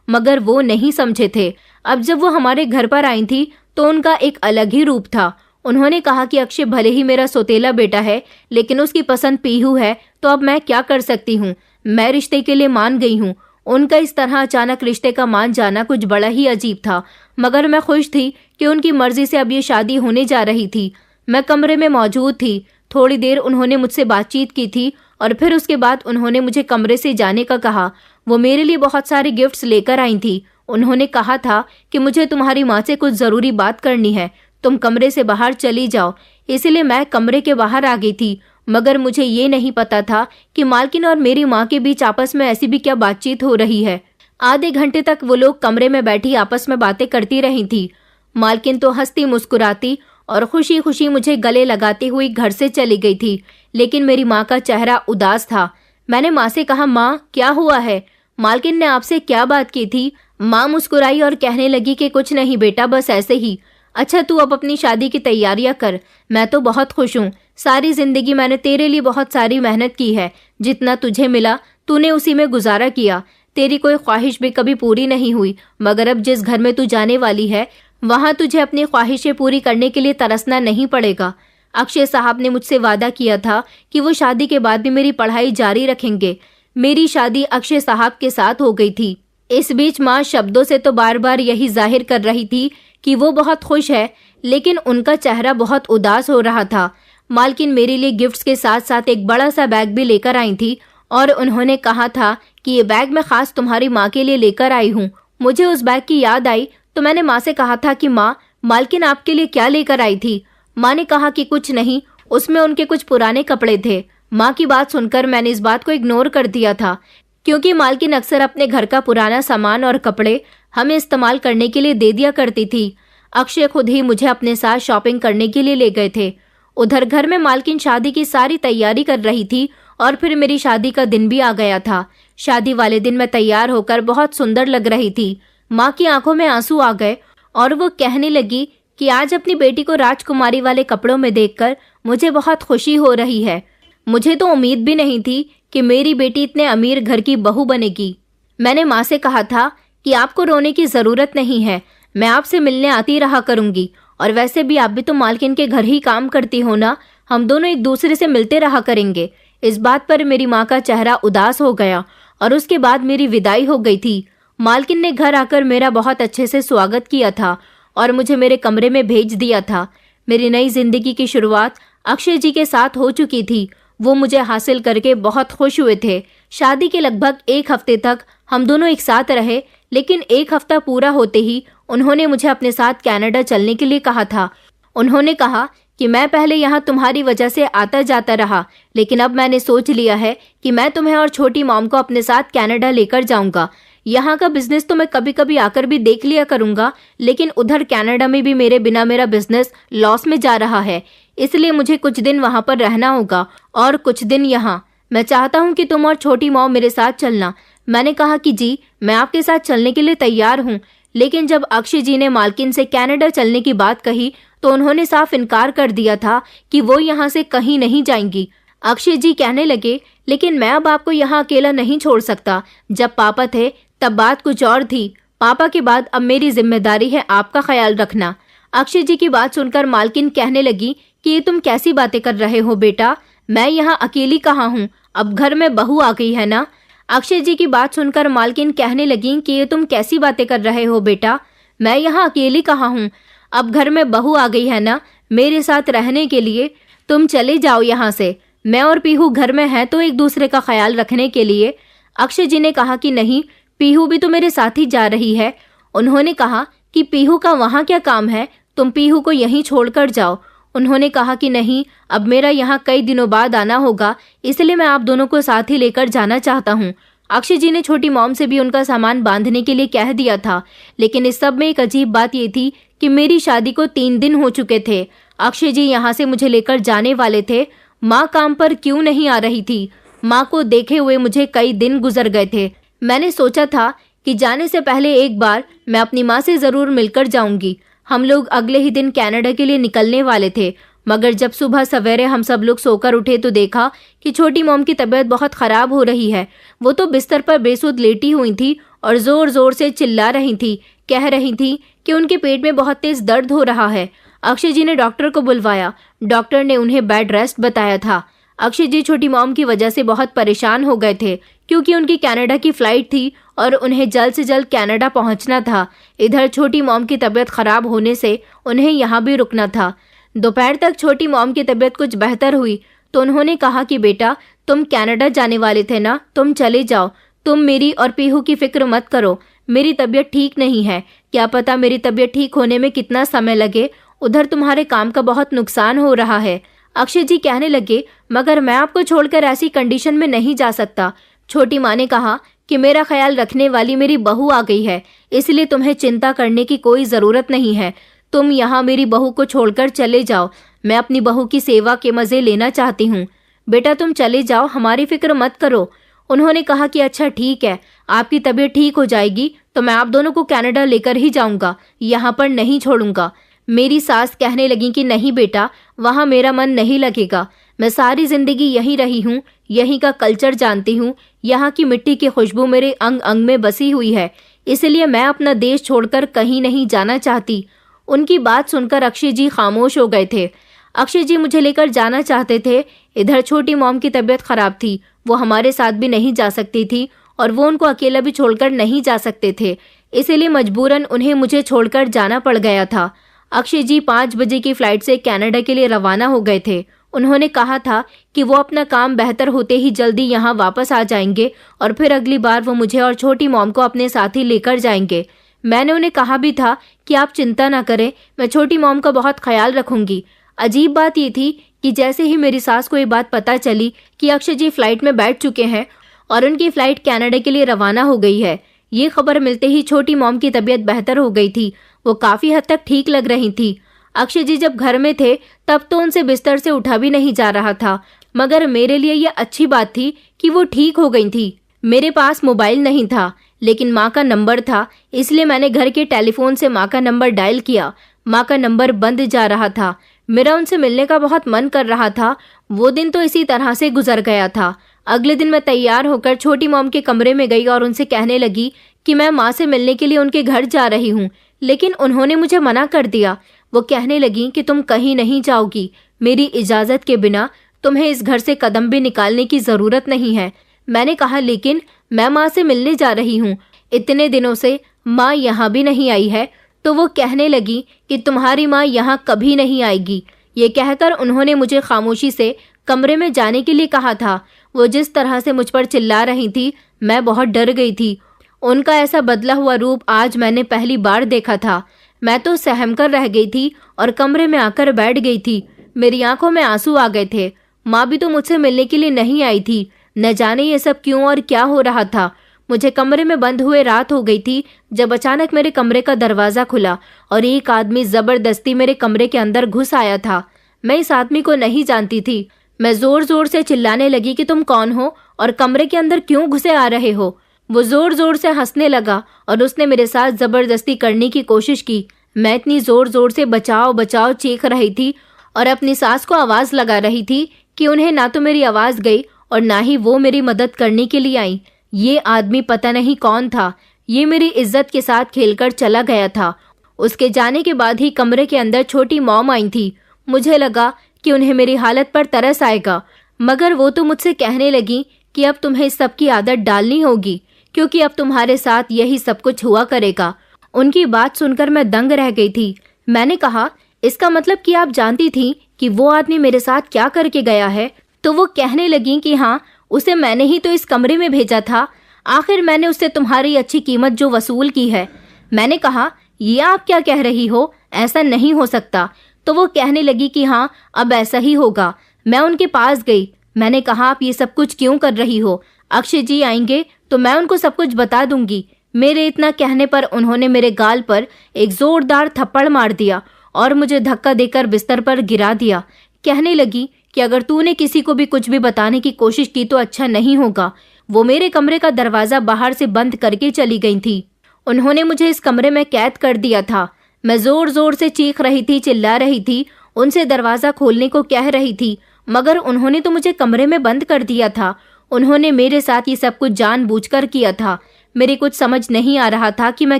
मगर वो नहीं समझे थे। अब जब वो हमारे घर पर आई थी तो उनका एक अलग ही रूप था। उन्होंने कहा कि अक्षय भले ही मेरा सौतेला बेटा है, लेकिन उसकी पसंद पीहू है, तो अब मैं क्या कर सकती हूँ। मैं रिश्ते के लिए मान गई हूँ। उनका इस तरह अचानक रिश्ते का मान जाना कुछ बड़ा ही अजीब था, मगर मैं खुश थी कि उनकी मर्जी से अब ये शादी होने जा रही थी। मैं कमरे में मौजूद थी। थोड़ी देर उन्होंने मुझसे बातचीत की थी और फिर उसके बाद उन्होंने मुझे कमरे से जाने का कहा। वो मेरे लिए बहुत सारे गिफ्ट्स लेकर आई थी। उन्होंने कहा था कि मुझे तुम्हारी माँ से कुछ ज़रूरी बात करनी है, तुम कमरे से बाहर चली जाओ। इसलिए मैं कमरे के बाहर आ गई थी, मगर मुझे ये नहीं पता था कि मालकिन और मेरी माँ के बीच आपस में ऐसी भी क्या बातचीत हो रही है। आधे घंटे तक वो लोग कमरे में बैठी आपस में बातें करती रही थी। मालकिन तो हंसती मुस्कुराती और खुशी खुशी मुझे गले लगाती हुई घर से चली गई थी, लेकिन मेरी माँ का चेहरा उदास था। मैंने माँ से कहा, माँ क्या हुआ है? मालकिन ने आपसे क्या बात की थी? माँ मुस्कुराई और कहने लगी कि कुछ नहीं बेटा, बस ऐसे ही। अच्छा तू अब अपनी शादी की तैयारियां कर। मैं तो बहुत खुश हूँ। सारी जिंदगी मैंने तेरे लिए बहुत सारी मेहनत की है। जितना तुझे मिला तूने उसी में गुजारा किया। तेरी कोई ख्वाहिश भी कभी पूरी नहीं हुई, मगर अब जिस घर में तू जाने वाली है वहां तुझे अपनी ख्वाहिशें पूरी करने के लिए तरसना नहीं पड़ेगा। अक्षय साहब ने मुझसे वादा किया था कि वो शादी के बाद भी मेरी पढ़ाई जारी रखेंगे। मेरी शादी अक्षय साहब के साथ हो गई थी। इस बीच माँ शब्दों से तो बार बार यही जाहिर कर रही थी कि वो बहुत खुश है, लेकिन उनका चेहरा बहुत उदास हो रहा था। मालकिन मेरे लिए गिफ्ट्स के साथ साथ एक बड़ा सा बैग भी लेकर आई थी और उन्होंने कहा था कि ये बैग मैं खास तुम्हारी माँ के लिए लेकर आई हूँ। मुझे उस बैग की याद आई तो मैंने माँ से कहा था कि माँ, मालकिन आपके लिए क्या लेकर आई थी? माँ ने कहा कि कुछ नहीं, उसमें उनके कुछ पुराने कपड़े थे। माँ की बात सुनकर मैंने इस बात को इग्नोर कर दिया था, क्योंकि मालकिन अक्सर अपने घर का पुराना सामान और कपड़े हमें इस्तेमाल करने के लिए दे दिया करती थी। अक्षय खुद ही मुझे अपने साथ शॉपिंग करने के लिए ले गए थे। उधर घर में मालकिन शादी की सारी तैयारी कर रही थी और फिर मेरी शादी का दिन भी आ गया था। शादी वाले दिन मैं तैयार होकर बहुत सुंदर लग रही थी। माँ की आंखों में आंसू आ गए और वो कहने लगी कि आज अपनी बेटी को राजकुमारी वाले कपड़ों में देखकर मुझे बहुत खुशी हो रही है। मुझे तो उम्मीद भी नहीं थी कि मेरी बेटी इतने अमीर घर की बहू बनेगी। मैंने माँ से कहा था कि आपको रोने की जरूरत नहीं है, मैं आपसे मिलने आती रहा करूंगी, और वैसे भी आप भी तो मालकिन के घर ही काम करती हो ना, हम दोनों एक दूसरे से मिलते रहा करेंगे। इस बात पर मेरी माँ का चेहरा उदास हो गया और उसके बाद मेरी विदाई हो गई थी। मालकिन ने घर आकर मेरा बहुत अच्छे से स्वागत किया था और मुझे मेरे कमरे में भेज दिया था। मेरी नई जिंदगी की शुरुआत अक्षय जी के साथ हो चुकी थी। वो मुझे हासिल करके बहुत खुश हुए थे। शादी के लगभग एक हफ्ते तक हम दोनों एक साथ रहे, लेकिन एक हफ्ता पूरा होते ही उन्होंने मुझे अपने साथ कनाडा चलने के लिए कहा था। उन्होंने कहा कि मैं पहले यहाँ तुम्हारी वजह से आता जाता रहा, लेकिन अब मैंने सोच लिया है कि मैं तुम्हें और छोटी मॉम को अपने साथ कनाडा लेकर जाऊंगा। यहाँ का बिजनेस तो मैं कभी कभी आकर भी देख लिया करूंगा, लेकिन उधर कनाडा में भी मेरे बिना मेरा बिजनेस लॉस में जा रहा है, इसलिए मुझे कुछ दिन वहाँ पर रहना होगा और कुछ दिन यहाँ। मैं चाहता हूँ कि तुम और छोटी मॉम मेरे साथ चलना। मैंने कहा कि जी, मैं आपके साथ चलने के लिए तैयार हूँ, लेकिन जब अक्षय जी ने मालकिन से कनाडा चलने की बात कही तो उन्होंने साफ इनकार कर दिया था कि वो यहाँ से कहीं नहीं जाएंगी। अक्षय जी कहने लगे, लेकिन मैं अब आपको यहाँ अकेला नहीं छोड़ सकता। जब पापा थे तब बात कुछ और थी, पापा के बाद अब मेरी जिम्मेदारी है आपका ख्याल रखना। अक्षय जी की बात सुनकर मालकिन कहने लगी कि ये तुम कैसी बातें कर रहे हो बेटा, मैं यहाँ अकेली कहाँ हूँ, अब घर में बहू आ गई है ना। अक्षय जी की बात सुनकर मालकिन कहने लगी कि ये तुम कैसी बातें कर रहे हो बेटा, मैं यहाँ अकेली कहाँ हूँ। अब घर में बहू आ गई है ना मेरे साथ रहने के लिए, तुम चले जाओ यहाँ से। मैं और पीहू घर में हैं तो एक दूसरे का ख्याल रखने के लिए। अक्षय जी ने कहा कि नहीं, पीहू भी तो मेरे साथ ही जा रही है। उन्होंने कहा कि पीहू का वहाँ क्या काम है, तुम पीहू को यहीं छोड़कर जाओ। उन्होंने कहा कि नहीं, अब मेरा यहाँ कई दिनों बाद आना होगा, इसलिए मैं आप दोनों को साथ ही लेकर जाना चाहता हूँ। अक्षय जी ने छोटी मॉम से भी उनका सामान बांधने के लिए कह दिया था, लेकिन इस सब में एक अजीब बात ये थी कि मेरी शादी को 3 दिन हो चुके थे। अक्षय जी यहाँ से मुझे लेकर जाने वाले थे। माँ काम पर क्यों नहीं आ रही थी? माँ को देखे हुए मुझे कई दिन गुजर गए थे। मैंने सोचा था कि जाने से पहले एक बार मैं अपनी माँ से ज़रूर मिलकर जाऊंगी। हम लोग अगले ही दिन कनाडा के लिए निकलने वाले थे, मगर जब सुबह सवेरे हम सब लोग सोकर उठे तो देखा कि छोटी मॉम की तबीयत बहुत ख़राब हो रही है। वो तो बिस्तर पर बेसुध लेटी हुई थी और ज़ोर ज़ोर से चिल्ला रही थी, कह रही थी कि उनके पेट में बहुत तेज़ दर्द हो रहा है। अक्षय जी ने डॉक्टर को बुलवाया। डॉक्टर ने उन्हें बेड रेस्ट बताया था। अक्षय जी छोटी मॉम की वजह से बहुत परेशान हो गए थे, क्योंकि उनकी कनाडा की फ़्लाइट थी और उन्हें जल्द से जल्द कनाडा पहुंचना था। इधर छोटी मॉम की तबीयत ख़राब होने से उन्हें यहाँ भी रुकना था। दोपहर तक छोटी मॉम की तबीयत कुछ बेहतर हुई तो उन्होंने कहा कि बेटा, तुम कनाडा जाने वाले थे ना, तुम चले जाओ। तुम मेरी और पीहू की फिक्र मत करो। मेरी तबीयत ठीक नहीं है, क्या पता मेरी तबीयत ठीक होने में कितना समय लगे। उधर तुम्हारे काम का बहुत नुकसान हो रहा है। अक्षय जी कहने लगे, मगर मैं आपको छोड़कर ऐसी कंडीशन में नहीं जा सकता। छोटी माँ ने कहा कि मेरा ख्याल रखने वाली मेरी बहू आ गई है, इसलिए तुम्हें चिंता करने की कोई ज़रूरत नहीं है। तुम यहाँ मेरी बहू को छोड़कर चले जाओ। मैं अपनी बहू की सेवा के मज़े लेना चाहती हूँ। बेटा तुम चले जाओ, हमारी फिक्र मत करो। उन्होंने कहा कि अच्छा ठीक है, आपकी तबीयत ठीक हो जाएगी तो मैं आप दोनों को कनाडा लेकर ही जाऊँगा, यहाँ पर नहीं छोड़ूंगा। मेरी सास कहने लगी कि नहीं बेटा, वहाँ मेरा मन नहीं लगेगा। मैं सारी ज़िंदगी यहीं रही हूँ, यहीं का कल्चर जानती हूँ, यहाँ की मिट्टी की खुशबू मेरे अंग अंग में बसी हुई है, इसलिए मैं अपना देश छोड़कर कहीं नहीं जाना चाहती। उनकी बात सुनकर अक्षय जी खामोश हो गए थे। अक्षय जी मुझे लेकर जाना चाहते थे। इधर छोटी मॉम की तबीयत खराब थी, वो हमारे साथ भी नहीं जा सकती थी और वो उनको अकेला भी छोड़कर नहीं जा सकते थे, इसीलिए मजबूरन उन्हें मुझे छोड़कर जाना पड़ गया था। अक्षय जी 5 बजे की फ्लाइट से कनाडा के लिए रवाना हो गए थे। उन्होंने कहा था कि वो अपना काम बेहतर होते ही जल्दी यहाँ वापस आ जाएंगे और फिर अगली बार वो मुझे और छोटी मॉम को अपने साथ ही लेकर जाएंगे। मैंने उन्हें कहा भी था कि आप चिंता ना करें, मैं छोटी मॉम का बहुत ख्याल रखूंगी। अजीब बात ये थी कि जैसे ही मेरी सास को ये बात पता चली कि अक्षय जी फ्लाइट में बैठ चुके हैं और उनकी फ्लाइट कनाडा के लिए रवाना हो गई है, ये खबर मिलते ही छोटी मॉम की तबीयत बेहतर हो गई थी। वो काफ़ी हद तक ठीक लग रही थी। अक्षय जी जब घर में थे तब तो उनसे बिस्तर से उठा भी नहीं जा रहा था, मगर मेरे लिए यह अच्छी बात थी कि वो ठीक हो गई थी। मेरे पास मोबाइल नहीं था, लेकिन माँ का नंबर था, इसलिए मैंने घर के टेलीफोन से माँ का नंबर डायल किया। माँ का नंबर बंद जा रहा था। मेरा उनसे मिलने का बहुत मन कर रहा था। वो दिन तो इसी तरह से गुजर गया था। अगले दिन मैं तैयार होकर छोटी मॉम के कमरे में गई और उनसे कहने लगी कि मैं माँ से मिलने के लिए उनके घर जा रही हूँ, लेकिन उन्होंने मुझे मना कर दिया। वो कहने लगी कि तुम कहीं नहीं जाओगी, मेरी इजाज़त के बिना तुम्हें इस घर से कदम भी निकालने की ज़रूरत नहीं है। मैंने कहा लेकिन मैं माँ से मिलने जा रही हूँ, इतने दिनों से माँ यहाँ भी नहीं आई है। तो वो कहने लगी कि तुम्हारी माँ यहाँ कभी नहीं आएगी। ये कहकर उन्होंने मुझे खामोशी से कमरे में जाने के लिए कहा था। वो जिस तरह से मुझ पर चिल्ला रही थी, मैं बहुत डर गई थी। उनका ऐसा बदला हुआ रूप आज मैंने पहली बार देखा था। मैं तो सहम कर रह गई थी और कमरे में आकर बैठ गई थी। मेरी आंखों में आंसू आ गए थे। माँ भी तो मुझसे मिलने के लिए नहीं आई थी। न जाने ये सब क्यों और क्या हो रहा था। मुझे कमरे में बंद हुए रात हो गई थी जब अचानक मेरे कमरे का दरवाज़ा खुला और एक आदमी ज़बरदस्ती मेरे कमरे के अंदर घुस आया था। मैं इस आदमी को नहीं जानती थी। मैं ज़ोर ज़ोर से चिल्लाने लगी कि तुम कौन हो और कमरे के अंदर क्यों घुसे आ रहे हो। वो ज़ोर ज़ोर से हंसने लगा और उसने मेरे साथ ज़बरदस्ती करने की कोशिश की। मैं इतनी ज़ोर ज़ोर से बचाओ बचाओ चीख रही थी और अपनी सास को आवाज़ लगा रही थी कि उन्हें ना तो मेरी आवाज़ गई और ना ही वो मेरी मदद करने के लिए आई। ये आदमी पता नहीं कौन था। ये मेरी इज्जत के साथ खेलकर चला गया था। उसके जाने के बाद ही कमरे के अंदर छोटी मॉम आई थी। मुझे लगा कि उन्हें मेरी हालत पर तरस आएगा, मगर वो तो मुझसे कहने लगी कि अब तुम्हें इस सब की आदत डालनी होगी, क्योंकि अब तुम्हारे साथ यही सब कुछ हुआ करेगा। उनकी बात सुनकर मैं दंग रह गई थी। मैंने कहा, इसका मतलब कि आप जानती थी कि वो आदमी मेरे साथ क्या करके गया है? तो वो कहने लगी कि हाँ, उसे मैंने ही तो इस कमरे में भेजा था। आखिर मैंने उससे तुम्हारी अच्छी कीमत जो वसूल की है। मैंने कहा, ये आप क्या कह रही हो? ऐसा नहीं हो सकता। तो वो कहने लगी कि हाँ, अब ऐसा ही होगा। मैं उनके पास गई। मैंने कहा, आप ये सब कुछ क्यों कर रही हो? अक्षय जी आएंगे तो मैं उनको सब कुछ बता दूंगी। मेरे इतना कहने पर उन्होंने मेरे गाल पर एक जोरदार थप्पड़ मार दिया और मुझे धक्का देकर बिस्तर पर गिरा दिया। कहने लगी कि अगर तूने किसी को भी कुछ भी बताने की कोशिश की तो अच्छा नहीं होगा। वो मेरे कमरे का दरवाजा बाहर से बंद करके चली गई थी। उन्होंने मुझे इस कमरे में कैद कर दिया था। मैं जोर जोर से चीख रही थी, चिल्ला रही थी, उनसे दरवाजा खोलने को कह रही थी, मगर उन्होंने तो मुझे कमरे में बंद कर दिया था। उन्होंने मेरे साथ ये सब कुछ जानबूझकर किया था। मेरी कुछ समझ नहीं आ रहा था कि मैं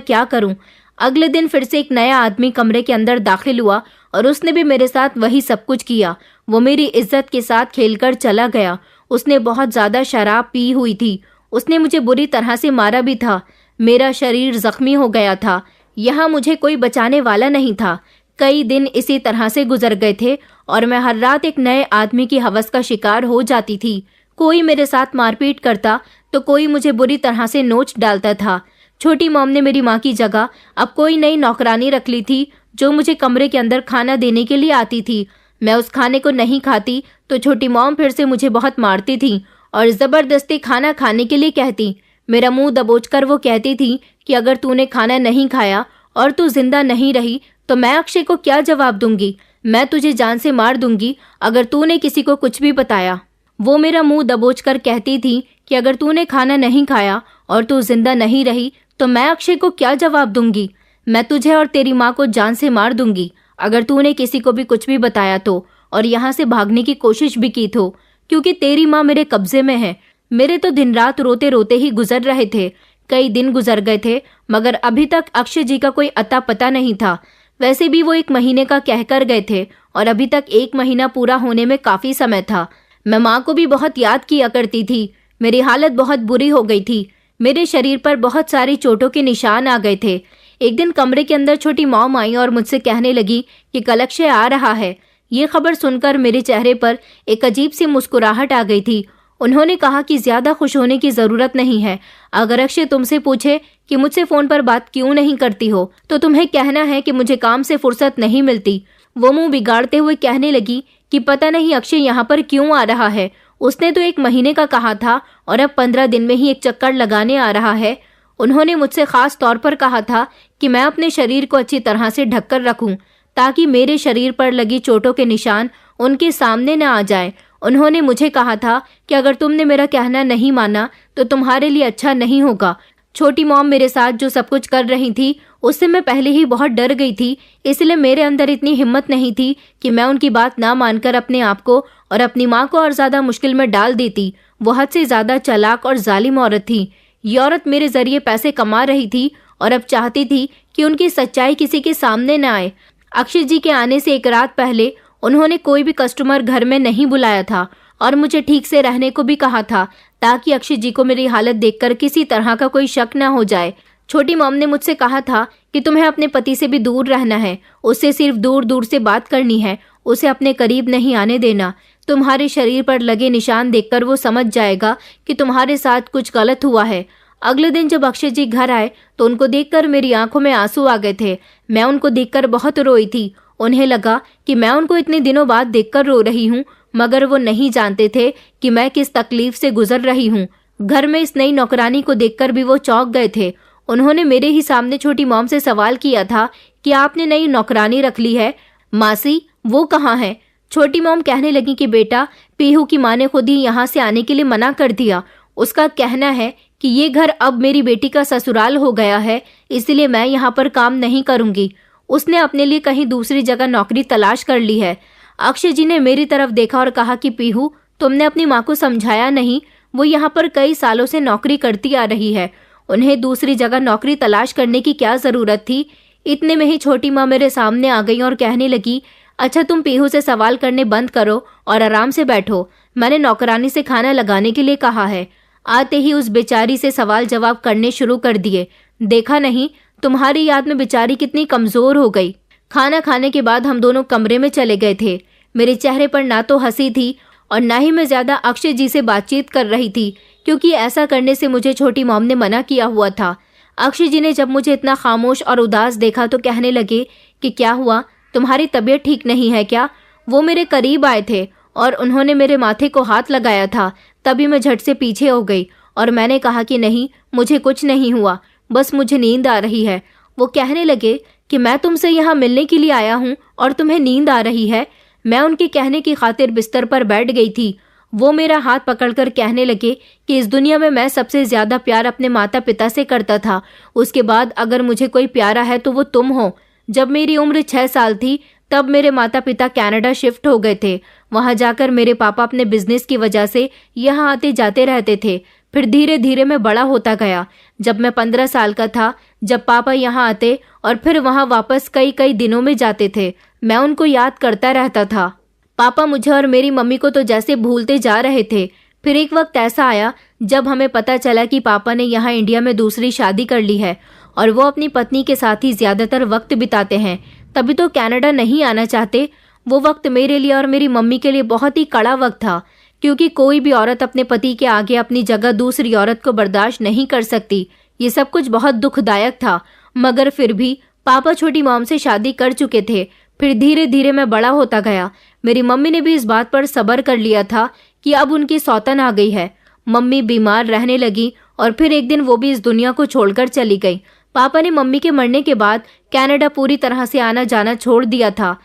क्या करूं। अगले दिन फिर से एक नया आदमी कमरे के अंदर दाखिल हुआ और उसने भी मेरे साथ वही सब कुछ किया। वो मेरी इज्जत के साथ खेलकर चला गया। उसने बहुत ज्यादा शराब पी हुई थी। उसने मुझे बुरी तरह से मारा भी था। मेरा शरीर जख्मी हो गया था। यहाँ मुझे कोई बचाने वाला नहीं था। कई दिन इसी तरह से गुजर गए थे और मैं हर रात एक नए आदमी की हवस का शिकार हो जाती थी। कोई मेरे साथ मारपीट करता तो कोई मुझे बुरी तरह से नोच डालता था। छोटी मॉम ने मेरी माँ की जगह अब कोई नई नौकरानी रख ली थी जो मुझे कमरे के अंदर खाना देने के लिए आती थी। मैं उस खाने को नहीं खाती तो छोटी मॉम फिर से मुझे बहुत मारती थी और जबरदस्ती खाना खाने के लिए कहती। मेरा मुंह दबोचकर वो कहती थी कि अगर तूने खाना नहीं खाया और तू जिंदा नहीं रही तो मैं अक्षय को क्या जवाब दूंगी? मैं तुझे जान से मार दूंगी अगर तूने किसी को कुछ भी बताया। वो मेरा मुंह दबोचकर कहती थी कि अगर तूने खाना नहीं खाया और तू जिंदा नहीं रही तो मैं अक्षय को क्या जवाब दूंगी? मैं तुझे और तेरी माँ को जान से मार दूंगी अगर तूने किसी को भी कुछ भी बताया तो, और यहाँ से भागने की कोशिश भी की तो, क्योंकि तेरी माँ मेरे कब्जे में है। मेरे तो दिन रात रोते रोते ही गुजर रहे थे। कई दिन गुजर गए थे मगर अभी तक अक्षय जी का कोई अता पता नहीं था। वैसे भी वो 1 महीने का कहकर गए थे और अभी तक 1 महीना पूरा होने में काफी समय था। मैं माँ को भी बहुत याद किया करती थी। मेरी हालत बहुत बुरी हो गई थी। मेरे शरीर पर बहुत सारी चोटों के निशान आ गए थे। एक दिन कमरे के अंदर छोटी मॉम आई और मुझसे कहने लगी कि कल अक्षय आ रहा है। ये खबर सुनकर मेरे चेहरे पर एक अजीब सी मुस्कुराहट आ गई थी। उन्होंने कहा कि ज्यादा खुश होने की जरूरत नहीं है। अगर अक्षय तुमसे पूछे कि मुझसे फोन पर बात क्यों नहीं करती हो तो तुम्हें कहना है कि मुझे काम से फुर्सत नहीं मिलती। वो मुंह बिगाड़ते हुए कहने लगी कि पता नहीं अक्षय यहाँ पर क्यों आ रहा है। उसने तो 1 महीने का कहा था और अब 15 दिन में ही एक चक्कर लगाने आ रहा है। उन्होंने मुझसे खास तौर पर कहा था कि मैं अपने शरीर को अच्छी तरह से ढककर रखूं ताकि मेरे शरीर पर लगी चोटों के निशान उनके सामने न आ जाएं। उन्होंने मुझे कहा था कि अगर तुमने मेरा कहना नहीं माना तो तुम्हारे लिए अच्छा नहीं होगा। छोटी मॉम मेरे साथ जो सब कुछ कर रही थी उससे मैं पहले ही बहुत डर गई थी, इसलिए मेरे अंदर इतनी हिम्मत नहीं थी कि मैं उनकी बात ना मानकर अपने आप को और अपनी माँ को और ज्यादा मुश्किल में डाल देती। वो हद से ज्यादा चालाक और जालिम औरत थी। ये औरत मेरे जरिए पैसे कमा रही थी और अब चाहती थी कि उनकी सच्चाई किसी के सामने न आए। अक्षय जी के आने से 1 रात पहले उन्होंने कोई भी कस्टमर घर में नहीं बुलाया था और मुझे ठीक से रहने को भी कहा था ताकि अक्षय जी को मेरी हालत देखकर किसी तरह का कोई शक न हो जाए। छोटी मॉम ने मुझसे कहा था कि तुम्हें अपने पति से भी दूर रहना है, उससे सिर्फ दूर दूर से बात करनी है, उसे अपने करीब नहीं आने देना। तुम्हारे शरीर पर लगे निशान देखकर वो समझ जाएगा कि तुम्हारे साथ कुछ गलत हुआ है। अगले दिन जब अक्षय जी घर आए तो उनको देखकर मेरी आंखों में आंसू आ गए थे। मैं उनको देखकर बहुत रोई थी। उन्हें लगा कि मैं उनको इतने दिनों बाद देखकर रो रही हूँ, मगर वो नहीं जानते थे कि मैं किस तकलीफ से गुजर रही हूँ। घर में इस नई नौकरानी को देखकर भी वो चौंक गए थे। उन्होंने मेरे ही सामने छोटी मॉम से सवाल किया था कि आपने नई नौकरानी रख ली है, मासी वो कहाँ है? छोटी मॉम कहने लगी कि बेटा, पीहू की माँ ने खुद ही यहाँ से आने के लिए मना कर दिया। उसका कहना है कि ये घर अब मेरी बेटी का ससुराल हो गया है, इसलिए मैं यहाँ पर काम नहीं करूँगी। उसने अपने लिए कहीं दूसरी जगह नौकरी तलाश कर ली है। अक्षय जी ने मेरी तरफ देखा और कहा कि पीहू, तुमने अपनी माँ को समझाया नहीं? वो यहाँ पर कई सालों से नौकरी करती आ रही है, उन्हें दूसरी जगह नौकरी तलाश करने की क्या जरूरत थी? इतने में ही छोटी माँ मेरे सामने आ गई और कहने लगी, अच्छा तुम पीहू से सवाल करने बंद करो और आराम से बैठो। मैंने नौकरानी से खाना लगाने के लिए कहा है। आते ही उस बेचारी से सवाल जवाब करने शुरू कर दिए। देखा नहीं तुम्हारी याद में बेचारी कितनी कमजोर हो गई। खाना खाने के बाद हम दोनों कमरे में चले गए थे। मेरे चेहरे पर ना तो हंसी थी और ना ही मैं ज्यादा अक्षय जी से बातचीत कर रही थी, क्योंकि ऐसा करने से मुझे छोटी मॉम ने मना किया हुआ था। अक्षय जी ने जब मुझे इतना खामोश और उदास देखा तो कहने लगे कि क्या हुआ, तुम्हारी तबीयत ठीक नहीं है क्या? वो मेरे करीब आए थे और उन्होंने मेरे माथे को हाथ लगाया था। तभी मैं झट से पीछे हो गई और मैंने कहा कि नहीं, मुझे कुछ नहीं हुआ, बस मुझे नींद आ रही है। वो कहने लगे कि मैं तुमसे यहाँ मिलने के लिए आया हूँ और तुम्हें नींद आ रही है। मैं उनके कहने की खातिर बिस्तर पर बैठ गई थी। वो मेरा हाथ पकड़कर कहने लगे कि इस दुनिया में मैं सबसे ज्यादा प्यार अपने माता पिता से करता था। उसके बाद अगर मुझे कोई प्यारा है तो वो तुम हो। जब मेरी उम्र 6 साल थी तब मेरे माता पिता कनाडा शिफ्ट हो गए थे। वहां जाकर मेरे पापा अपने बिजनेस की वजह से यहाँ आते जाते रहते थे। फिर धीरे धीरे मैं बड़ा होता गया। जब मैं 15 साल का था जब पापा यहाँ आते और फिर वहाँ वापस कई कई दिनों में जाते थे। मैं उनको याद करता रहता था। पापा मुझे और मेरी मम्मी को तो जैसे भूलते जा रहे थे। फिर एक वक्त ऐसा आया जब हमें पता चला कि पापा ने यहाँ इंडिया में दूसरी शादी कर ली है और वो अपनी पत्नी के साथ ही ज्यादातर वक्त बिताते हैं। तभी तो कनाडा नहीं आना चाहते। वो वक्त मेरे लिए और मेरी मम्मी के लिए बहुत ही कड़ा वक्त था, क्योंकि कोई भी औरत अपने पति के आगे अपनी जगह दूसरी औरत को बर्दाश्त नहीं कर सकती। ये सब कुछ बहुत दुखदायक था, मगर फिर भी पापा छोटी मॉम से शादी कर चुके थे। फिर धीरे धीरे मैं बड़ा होता गया। मेरी मम्मी ने भी इस बात पर सब्र कर लिया था कि अब उनकी सौतन आ गई है। मम्मी बीमार रहने लगी और फिर एक दिन वो भी इस दुनिया को छोड़कर चली गई। पापा ने मम्मी के मरने के बाद कनाडा पूरी तरह से आना जाना छोड़ दिया था।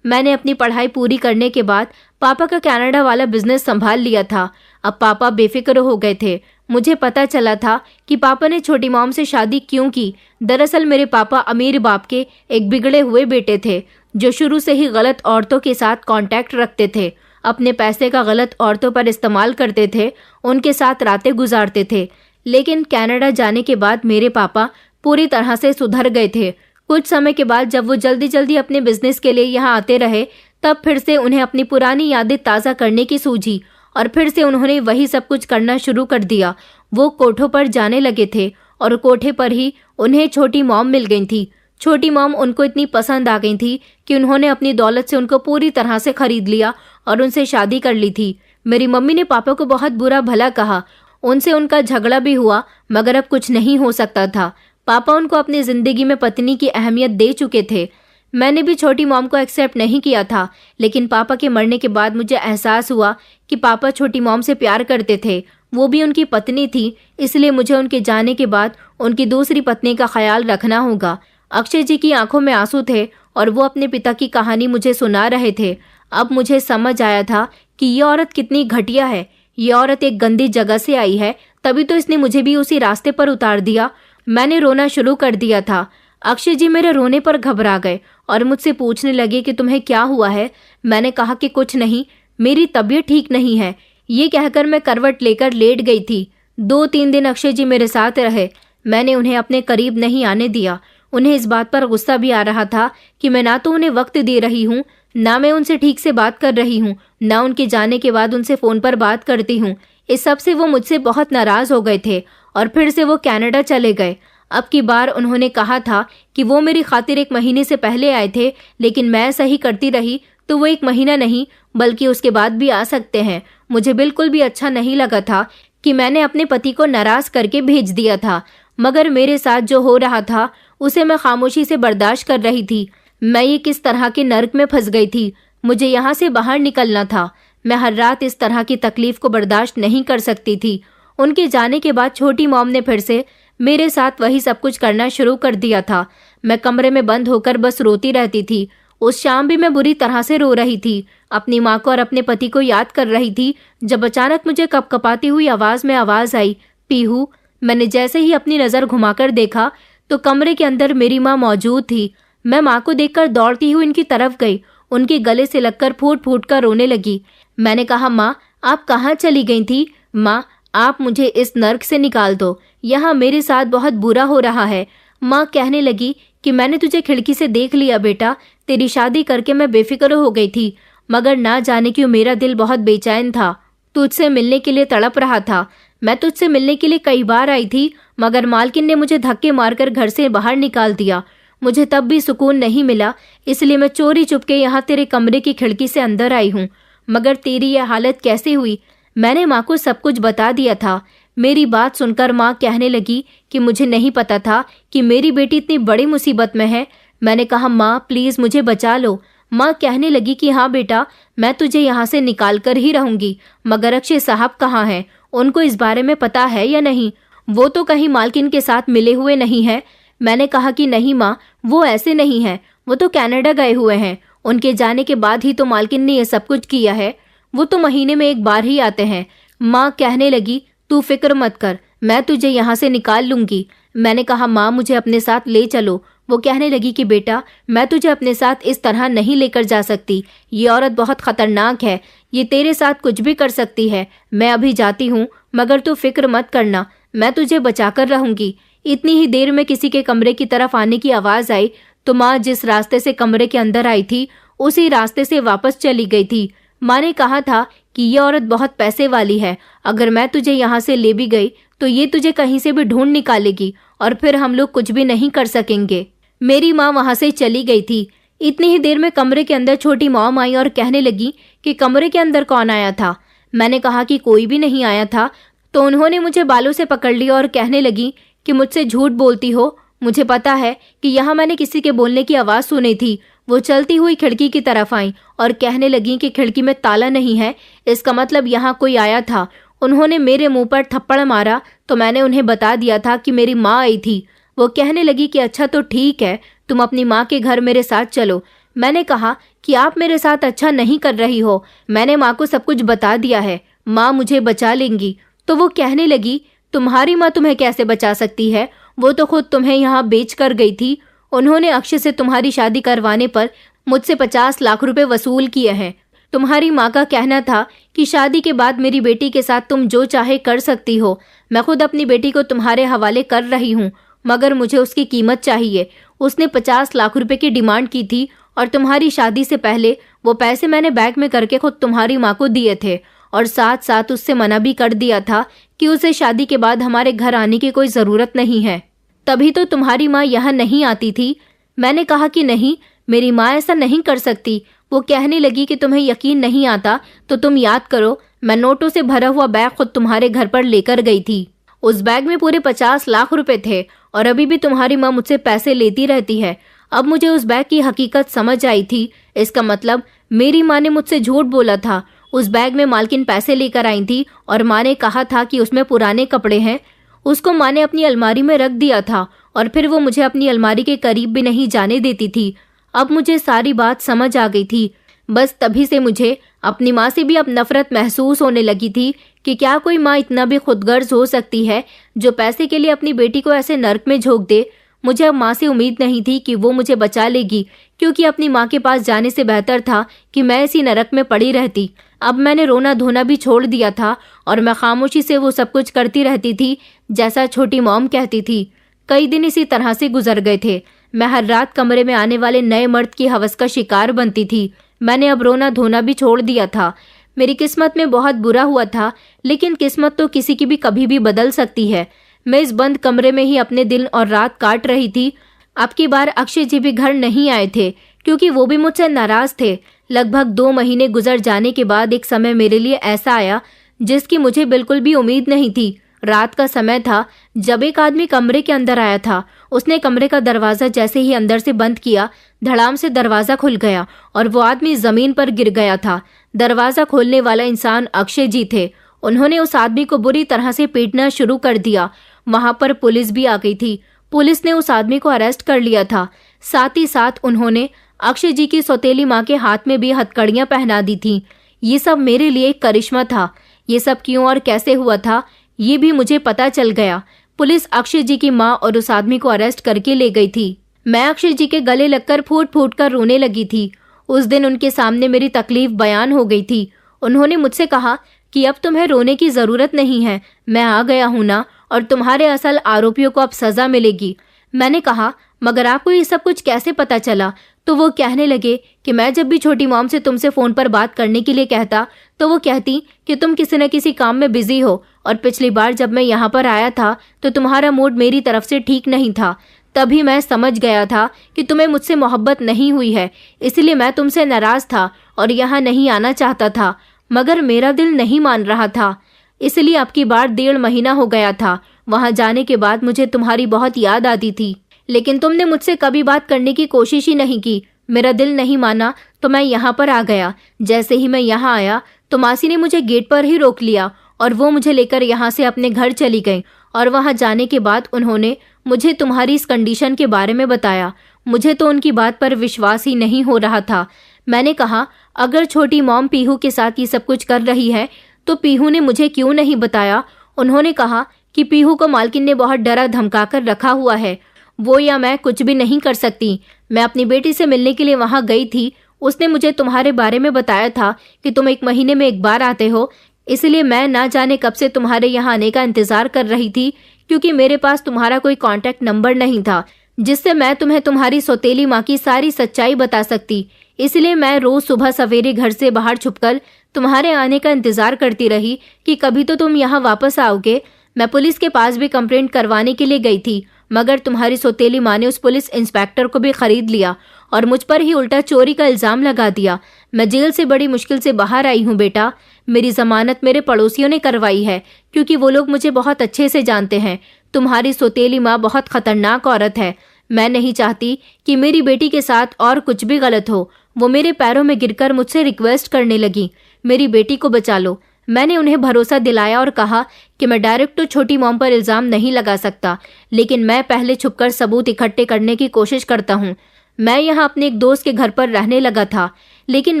मैंने अपनी पढ़ाई पूरी करने के बाद पापा का कनाडा वाला बिजनेस संभाल लिया था। अब पापा बेफिक्र हो गए थे। मुझे पता चला था कि पापा ने छोटी मॉम से शादी क्यों की। दरअसल मेरे पापा अमीर बाप के एक बिगड़े हुए बेटे थे, जो शुरू से ही गलत औरतों के साथ कांटेक्ट रखते थे। अपने पैसे का गलत औरतों पर इस्तेमाल करते थे, उनके साथ रातें गुजारते थे। लेकिन कनाडा जाने के बाद मेरे पापा पूरी तरह से सुधर गए थे। कुछ समय के बाद जब वो जल्दी जल्दी अपने बिजनेस के लिए यहाँ आते रहे, तब फिर से उन्हें अपनी पुरानी यादें ताज़ा करने की सूझी और फिर से उन्होंने वही सब कुछ करना शुरू कर दिया। वो कोठों पर जाने लगे थे और कोठे पर ही उन्हें छोटी मॉम मिल गई थी। छोटी मॉम उनको इतनी पसंद आ गई थी कि उन्होंने अपनी दौलत से उनको पूरी तरह से खरीद लिया और उनसे शादी कर ली थी। मेरी मम्मी ने पापा को बहुत बुरा भला कहा, उनसे उनका झगड़ा भी हुआ, मगर अब कुछ नहीं हो सकता था। पापा उनको अपनी जिंदगी में पत्नी की अहमियत दे चुके थे। मैंने भी छोटी मॉम को एक्सेप्ट नहीं किया था, लेकिन पापा के मरने के बाद मुझे एहसास हुआ कि पापा छोटी मॉम से प्यार करते थे। वो भी उनकी पत्नी थी, इसलिए मुझे उनके जाने के बाद उनकी दूसरी पत्नी का ख्याल रखना होगा। अक्षय जी की आंखों में आंसू थे और वो अपने पिता की कहानी मुझे सुना रहे थे। अब मुझे समझ आया था कि ये औरत कितनी घटिया है। ये औरत एक गंदी जगह से आई है, तभी तो इसने मुझे भी उसी रास्ते पर उतार दिया। मैंने रोना शुरू कर दिया था। अक्षय जी मेरे रोने पर घबरा गए और मुझसे पूछने लगे कि तुम्हें क्या हुआ है। मैंने कहा कि कुछ नहीं, मेरी तबीयत ठीक नहीं है। ये कहकर मैं करवट लेकर लेट गई थी। 2-3 दिन अक्षय जी मेरे साथ रहे। मैंने उन्हें अपने करीब नहीं आने दिया। उन्हें इस बात पर गुस्सा भी आ रहा था कि मैं ना तो उन्हें वक्त दे रही हूँ, ना मैं उनसे ठीक से बात कर रही हूँ, ना उनके जाने के बाद उनसे फोन पर बात करती हूँ। इस सब से वो मुझसे बहुत नाराज हो गए थे और फिर से वो कनाडा चले गए। अब की बार उन्होंने कहा था कि वो मेरी खातिर 1 महीने से पहले आए थे, लेकिन मैं सही करती रही तो वो 1 महीना नहीं बल्कि उसके बाद भी आ सकते हैं। मुझे बिल्कुल भी अच्छा नहीं लगा था कि मैंने अपने पति को नाराज करके भेज दिया था, मगर मेरे साथ जो हो रहा था उसे मैं खामोशी से बर्दाश्त कर रही थी। मैं ये किस तरह के नर्क में फंस गई थी। मुझे यहाँ से बाहर निकलना था। मैं हर रात इस तरह की तकलीफ को बर्दाश्त नहीं कर सकती थी। उनके जाने के बाद छोटी मॉम ने फिर से मेरे साथ वही सब कुछ करना शुरू कर दिया था। मैं कमरे में बंद होकर बस रोती रहती थी। उस शाम भी मैं बुरी तरह से रो रही थी। अपनी माँ को और अपने पति को याद कर रही थी जब अचानक मुझे कपकपाती हुई आवाज में आवाज आई, पीहू। मैंने जैसे ही अपनी नजर घुमाकर देखा तो कमरे के अंदर मेरी माँ मौजूद थी। मैं माँ को देखकर दौड़ती हुई इनकी तरफ गई। उनके गले से लगकर फूट फूट कर रोने लगी। मैंने कहा, माँ आप कहाँ चली गई थी? माँ आप मुझे इस नर्क से निकाल दो, यहाँ मेरे साथ बहुत बुरा हो रहा है। माँ कहने लगी कि मैंने तुझे खिड़की से देख लिया बेटा, तेरी शादी करके मैं बेफिक्र हो गई थी, मगर ना जाने क्यों मेरा दिल बहुत बेचैन था। तुझसे मिलने के लिए तड़प रहा था। मैं तुझसे मिलने के लिए कई बार आई थी, मगर मालकिन ने मुझे धक्के मारकर घर से बाहर निकाल दिया। मुझे तब भी सुकून नहीं मिला, इसलिए मैं चोरी चुपके यहाँ तेरे कमरे की खिड़की से अंदर आई हूँ। मगर तेरी यह हालत कैसे हुई? मैंने माँ को सब कुछ बता दिया था। मेरी बात सुनकर माँ कहने लगी कि मुझे नहीं पता था कि मेरी बेटी इतनी बड़ी मुसीबत में है। मैंने कहा, माँ प्लीज मुझे बचा लो। माँ कहने लगी कि हाँ बेटा, मैं तुझे यहाँ से निकाल कर ही रहूंगी, मगर अक्षय साहब कहाँ हैं? उनको इस बारे में पता है या नहीं? वो तो कहीं मालकिन के साथ मिले हुए नहीं है। मैंने कहा कि नहीं माँ, वो ऐसे नहीं है, वो तो कनाडा गए हुए हैं। उनके जाने के बाद ही तो मालकिन ने यह सब कुछ किया है। वो तो महीने में एक बार ही आते हैं। माँ कहने लगी, तू फिक्र मत कर, मैं तुझे यहाँ से निकाल लूंगी। मैंने कहा, माँ मुझे अपने साथ ले चलो। वो कहने लगी कि बेटा, मैं तुझे अपने साथ इस तरह नहीं लेकर जा सकती। ये औरत बहुत खतरनाक है, ये तेरे साथ कुछ भी कर सकती है। मैं अभी जाती हूँ, मगर तू फिक्र मत करना, मैं तुझे बचाकर रहूंगी। इतनी ही देर में किसी के कमरे की तरफ आने की आवाज आई तो माँ जिस रास्ते से कमरे के अंदर आई थी उसी रास्ते से वापस चली गई थी। माँ ने कहा था कि ये औरत बहुत पैसे वाली है, अगर मैं तुझे यहाँ से ले भी गई तो ये तुझे कहीं से भी ढूंढ निकालेगी और फिर हम लोग कुछ भी नहीं कर सकेंगे। मेरी माँ वहां से चली गई थी। इतनी ही देर में कमरे के अंदर छोटी मॉम आई और कहने लगी कि कमरे के अंदर कौन आया था? मैंने कहा कि कोई भी नहीं आया था। तो उन्होंने मुझे बालों से पकड़ लिया और कहने लगी कि मुझसे झूठ बोलती हो, मुझे पता है कि यहाँ मैंने किसी के बोलने की आवाज़ सुनी थी। वो चलती हुई खिड़की की तरफ आई और कहने लगी कि खिड़की में ताला नहीं है, इसका मतलब यहाँ कोई आया था। उन्होंने मेरे मुंह पर थप्पड़ मारा तो मैंने उन्हें बता दिया था कि मेरी माँ आई थी। वो कहने लगी कि अच्छा तो ठीक है, तुम अपनी माँ के घर मेरे साथ चलो। मैंने कहा कि आप मेरे साथ अच्छा नहीं कर रही हो, मैंने माँ को सब कुछ बता दिया है, माँ मुझे बचा लेंगी। तो वो कहने लगी, तुम्हारी माँ तुम्हें कैसे बचा सकती है? वो तो खुद तुम्हें यहाँ बेच कर गई थी। उन्होंने अक्षय से तुम्हारी शादी करवाने पर मुझसे 50 लाख रुपए वसूल किए हैं। तुम्हारी माँ का कहना था कि शादी के बाद मेरी बेटी के साथ तुम जो चाहे कर सकती हो। मैं खुद अपनी बेटी को तुम्हारे हवाले कर रही हूँ, मगर मुझे उसकी कीमत चाहिए। उसने 50 लाख रुपए की डिमांड की थी और तुम्हारी शादी से पहले वो पैसे मैंने बैग में करके खुद तुम्हारी माँ को दिए थे और साथ साथ उससे मना भी कर दिया था कि उसे शादी के बाद हमारे घर आने की कोई ज़रूरत नहीं है। तभी तो तुम्हारी माँ यहाँ नहीं आती थी। मैंने कहा कि नहीं, मेरी माँ ऐसा नहीं कर सकती। वो कहने लगी कि तुम्हें यकीन नहीं आता तो तुम याद करो, मैं नोटों से भरा हुआ बैग खुद तुम्हारे घर पर लेकर गई थी। उस बैग में पूरे 50 लाख रुपए थे और अभी भी तुम्हारी माँ मुझसे पैसे लेती रहती है। अब मुझे उस बैग की हकीकत समझ आई थी। इसका मतलब मेरी माँ ने मुझसे झूठ बोला था। उस बैग में मालकिन पैसे लेकर आई थी और माँ ने कहा था कि उसमें पुराने कपड़े हैं। उसको माँ ने अपनी अलमारी में रख दिया था और फिर वो मुझे अपनी अलमारी के करीब भी नहीं जाने देती थी। अब मुझे सारी बात समझ आ गई थी। बस तभी से मुझे अपनी माँ से भी अब नफरत महसूस होने लगी थी कि क्या कोई माँ इतना भी खुदगर्ज हो सकती है जो पैसे के लिए अपनी बेटी को ऐसे नर्क में झोंक दे। मुझे अब माँ से उम्मीद नहीं थी कि वो मुझे बचा लेगी, क्योंकि अपनी माँ के पास जाने से बेहतर था कि मैं इसी नरक में पड़ी रहती। अब मैंने रोना धोना भी छोड़ दिया था और मैं खामोशी से वो सब कुछ करती रहती थी जैसा छोटी मॉम कहती थी। कई दिन इसी तरह से गुजर गए थे। मैं हर रात कमरे में आने वाले नए मर्द की हवस का शिकार बनती थी। मैंने अब रोना धोना भी छोड़ दिया था। मेरी किस्मत में बहुत बुरा हुआ था, लेकिन किस्मत तो किसी की भी कभी भी बदल सकती है। मैं इस बंद कमरे में ही अपने दिन और रात काट रही थी। अब की बार अक्षय जी भी घर नहीं आए थे, क्योंकि वो भी मुझसे नाराज थे। लगभग 2 महीने गुजर जाने के बाद एक समय मेरे लिए ऐसा आया जिसकी मुझे बिल्कुल भी उम्मीद नहीं थी। रात का समय था जब एक आदमी कमरे के अंदर आया था। उसने कमरे का दरवाजा जैसे ही अंदर से बंद किया, धड़ाम से दरवाजा खुल गया और वो आदमी जमीन पर गिर गया था। दरवाजा खोलने वाला इंसान अक्षय जी थे। उन्होंने उस आदमी को बुरी तरह से पीटना शुरू कर दिया। वहां पर पुलिस भी आ गई थी। पुलिस ने उस आदमी को अरेस्ट कर लिया था। साथ ही साथ उन्होंने अक्षय जी की सौतेली माँ के हाथ में भी हथकड़ियां पहना दी थी। ये सब मेरे लिए एक करिश्मा था। ये सब क्यों और कैसे हुआ था ये भी मुझे पता चल गया। पुलिस अक्षय जी की माँ और उस आदमी को अरेस्ट करके ले गई थी। मैं अक्षय जी के गले लगकर फूट फूट कर रोने लगी थी। उस दिन उनके सामने मेरी तकलीफ बयान हो गई थी। उन्होंने मुझसे कहा कि अब तुम्हें रोने की जरूरत नहीं है, मैं आ गया हूं ना, और तुम्हारे असल आरोपियों को अब सजा मिलेगी। मैंने कहा, मगर आपको ये सब कुछ कैसे पता चला? तो वो कहने लगे कि मैं जब भी छोटी मॉम से तुमसे फ़ोन पर बात करने के लिए कहता तो वो कहती कि तुम किसी न किसी काम में बिजी हो, और पिछली बार जब मैं यहाँ पर आया था तो तुम्हारा मूड मेरी तरफ से ठीक नहीं था। तभी मैं समझ गया था कि तुम्हें मुझसे मोहब्बत नहीं हुई है, इसलिए मैं तुमसे नाराज़ था और यहाँ नहीं आना चाहता था, मगर मेरा दिल नहीं मान रहा था। इसलिए अब की बार 1.5 महीना हो गया था। वहाँ जाने के बाद मुझे तुम्हारी बहुत याद आती थी, लेकिन तुमने मुझसे कभी बात करने की कोशिश ही नहीं की। मेरा दिल नहीं माना तो मैं यहाँ पर आ गया। जैसे ही मैं यहाँ आया तो मासी ने मुझे गेट पर ही रोक लिया और वो मुझे लेकर यहाँ से अपने घर चली गई। और वहाँ जाने के बाद उन्होंने मुझे तुम्हारी इस कंडीशन के बारे में बताया। मुझे तो उनकी बात पर विश्वास ही नहीं हो रहा था। मैंने कहा, अगर छोटी मॉम पीहू के साथ ये सब कुछ कर रही है तो पीहू ने मुझे क्यों नहीं बताया। उन्होंने कहा कि पीहू को मालकिन ने बहुत डरा धमका कर रखा हुआ है, वो या मैं कुछ भी नहीं कर सकती। मैं अपनी बेटी से मिलने के लिए वहाँ गई थी। उसने मुझे तुम्हारे बारे में बताया था कि तुम 1 महीने में एक बार आते हो, इसलिए मैं ना जाने कब से तुम्हारे यहाँ आने का इंतजार कर रही थी, क्योंकि मेरे पास तुम्हारा कोई कांटेक्ट नंबर नहीं था जिससे मैं तुम्हें तुम्हारी सौतेली माँ की सारी सच्चाई बता सकती। इसलिए मैं रोज सुबह सवेरे घर से बाहर छुपकर तुम्हारे आने का इंतजार करती रही कि कभी तो तुम यहाँ वापस आओगे। मैं पुलिस के पास भी कंप्लेंट करवाने के लिए गई थी, मगर तुम्हारी सौतेली माँ ने उस पुलिस इंस्पेक्टर को भी खरीद लिया और मुझ पर ही उल्टा चोरी का इल्जाम लगा दिया। मैं जेल से बड़ी मुश्किल से बाहर आई हूँ बेटा। मेरी जमानत मेरे पड़ोसियों ने करवाई है, क्योंकि वो लोग मुझे बहुत अच्छे से जानते हैं। तुम्हारी सौतेली माँ बहुत खतरनाक औरत है। मैं नहीं चाहती कि मेरी बेटी के साथ और कुछ भी गलत हो। वो मेरे पैरों में गिरकर मुझसे रिक्वेस्ट करने लगी, मेरी बेटी को बचा लो। मैंने उन्हें भरोसा दिलाया और कहा कि मैं डायरेक्ट तो छोटी मॉम पर इल्जाम नहीं लगा सकता, लेकिन मैं पहले छुपकर सबूत इकट्ठे करने की कोशिश करता हूँ। मैं यहाँ अपने एक दोस्त के घर पर रहने लगा था, लेकिन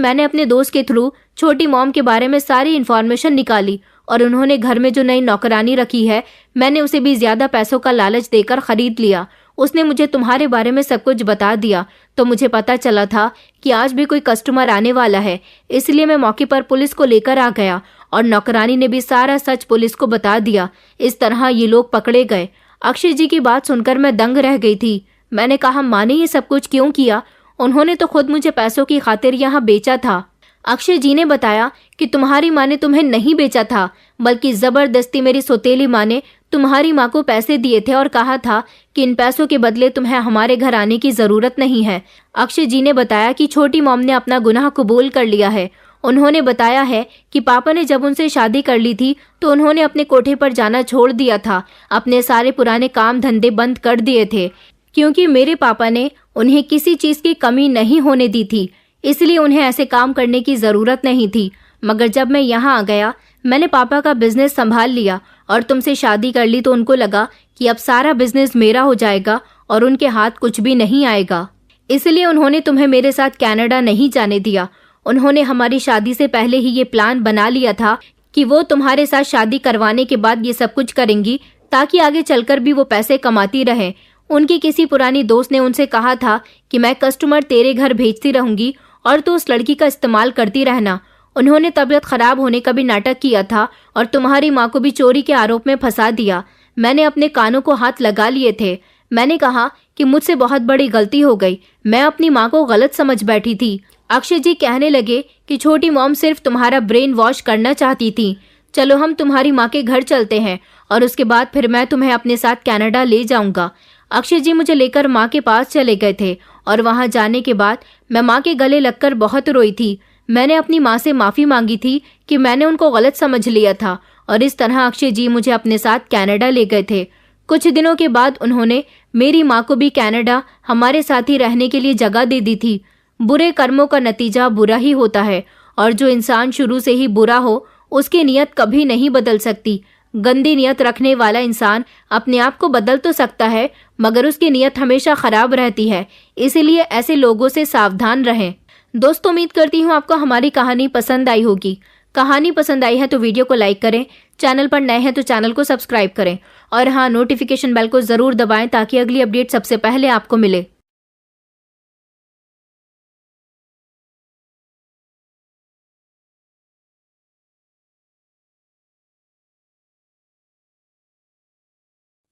मैंने अपने दोस्त के थ्रू छोटी मॉम के बारे में सारी इन्फॉर्मेशन निकाली और उन्होंने घर में जो नई नौकरानी रखी है, मैंने उसे भी ज्यादा पैसों का लालच देकर खरीद लिया। उसने मुझे तुम्हारे बारे में सब कुछ बता दिया, तो मुझे पता चला था कि आज भी कोई कस्टमर आने वाला है, इसलिए मैं मौके पर पुलिस को लेकर आ गया और नौकरानी ने भी सारा सच पुलिस को बता दिया। इस तरह ये लोग पकड़े गए। अक्षय जी की बात सुनकर मैं दंग रह गई थी। मैंने कहा, माँ ने ये सब कुछ क्यों किया? उन्होंने तो खुद मुझे पैसों की खातिर यहाँ बेचा था। अक्षय जी ने बताया कि तुम्हारी माँ ने तुम्हें नहीं बेचा था, बल्कि जबरदस्ती मेरी सौतेली माँ ने तुम्हारी माँ को पैसे दिए थे और कहा था कि इन पैसों के बदले तुम्हें हमारे घर आने की जरूरत नहीं है। अक्षय जी ने बताया कि छोटी मॉम ने अपना गुनाह कबूल कर लिया है। उन्होंने बताया है कि पापा ने जब उनसे शादी कर ली थी तो उन्होंने अपने कोठे पर जाना छोड़ दिया था, अपने सारे पुराने काम धंधे बंद कर दिए थे, क्योंकि मेरे पापा ने उन्हें किसी चीज की कमी नहीं होने दी थी, इसलिए उन्हें ऐसे काम करने की जरूरत नहीं थी। मगर जब मैं यहाँ आ गया, मैंने पापा का बिजनेस संभाल लिया और तुमसे शादी कर ली, तो उनको लगा कि अब सारा बिजनेस मेरा हो जाएगा और उनके हाथ कुछ भी नहीं आएगा। इसलिए उन्होंने तुम्हें मेरे साथ कनाडा नहीं जाने दिया। उन्होंने हमारी शादी से पहले ही ये प्लान बना लिया था कि वो तुम्हारे साथ शादी करवाने के बाद ये सब कुछ करेंगी, ताकि आगे चलकर भी वो पैसे कमाती रहें। उनकी किसी पुरानी दोस्त ने उनसे कहा था कि मैं कस्टमर तेरे घर भेजती रहूंगी और तो उस लड़की का इस्तेमाल करती रहना। उन्होंने तबीयत खराब होने का भी नाटक किया था और तुम्हारी माँ को भी चोरी के आरोप में फंसा दिया। मैंने अपने कानों को हाथ लगा लिए थे। मैंने कहा कि मुझसे बहुत बड़ी गलती हो गई, मैं अपनी माँ को गलत समझ बैठी थी। अक्षय जी कहने लगे कि छोटी मॉम सिर्फ तुम्हारा ब्रेन वॉश करना चाहती थी। चलो हम तुम्हारी माँ के घर चलते हैं और उसके बाद फिर मैं तुम्हें अपने साथ कनाडा ले जाऊंगा। अक्षय जी मुझे लेकर माँ के पास चले गए थे और वहां जाने के बाद मैं माँ के गले लगकर बहुत रोई थी। मैंने अपनी माँ से माफी मांगी थी कि मैंने उनको गलत समझ लिया था और इस तरह अक्षय जी मुझे अपने साथ कनाडा ले गए थे। कुछ दिनों के बाद उन्होंने मेरी माँ को भी कनाडा हमारे साथ ही रहने के लिए जगह दे दी थी। बुरे कर्मों का नतीजा बुरा ही होता है और जो इंसान शुरू से ही बुरा हो उसकी नीयत कभी नहीं बदल सकती। गंदी नीयत रखने वाला इंसान अपने आप को बदल तो सकता है, मगर उसकी नीयत हमेशा खराब रहती है। इसीलिए ऐसे लोगों से सावधान रहें। दोस्तों, उम्मीद करती हूँ आपको हमारी कहानी पसंद आई होगी। कहानी पसंद आई है तो वीडियो को लाइक करें, चैनल पर नए हैं तो चैनल को सब्सक्राइब करें और हाँ, नोटिफिकेशन बेल को जरूर दबाएं ताकि अगली अपडेट सबसे पहले आपको मिले।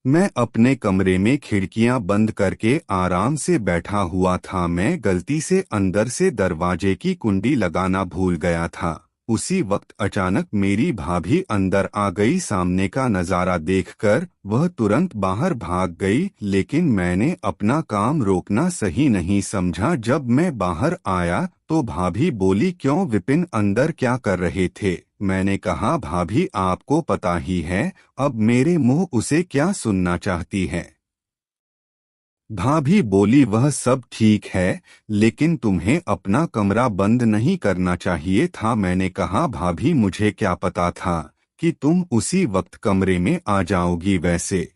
मैं अपने कमरे में खिड़कियां बंद करके आराम से बैठा हुआ था। मैं गलती से अंदर से दरवाजे की कुंडी लगाना भूल गया था। उसी वक्त अचानक मेरी भाभी अंदर आ गई। सामने का नजारा देखकर वह तुरंत बाहर भाग गई, लेकिन मैंने अपना काम रोकना सही नहीं समझा। जब मैं बाहर आया तो भाभी बोली, क्यों विपिन, अंदर क्या कर रहे थे? मैंने कहा, भाभी आपको पता ही है, अब मेरे मुंह उसे क्या सुनना चाहती है। भाभी बोली, वह सब ठीक है, लेकिन तुम्हें अपना कमरा बंद नहीं करना चाहिए था। मैंने कहा, भाभी मुझे क्या पता था कि तुम उसी वक्त कमरे में आ जाओगी, वैसे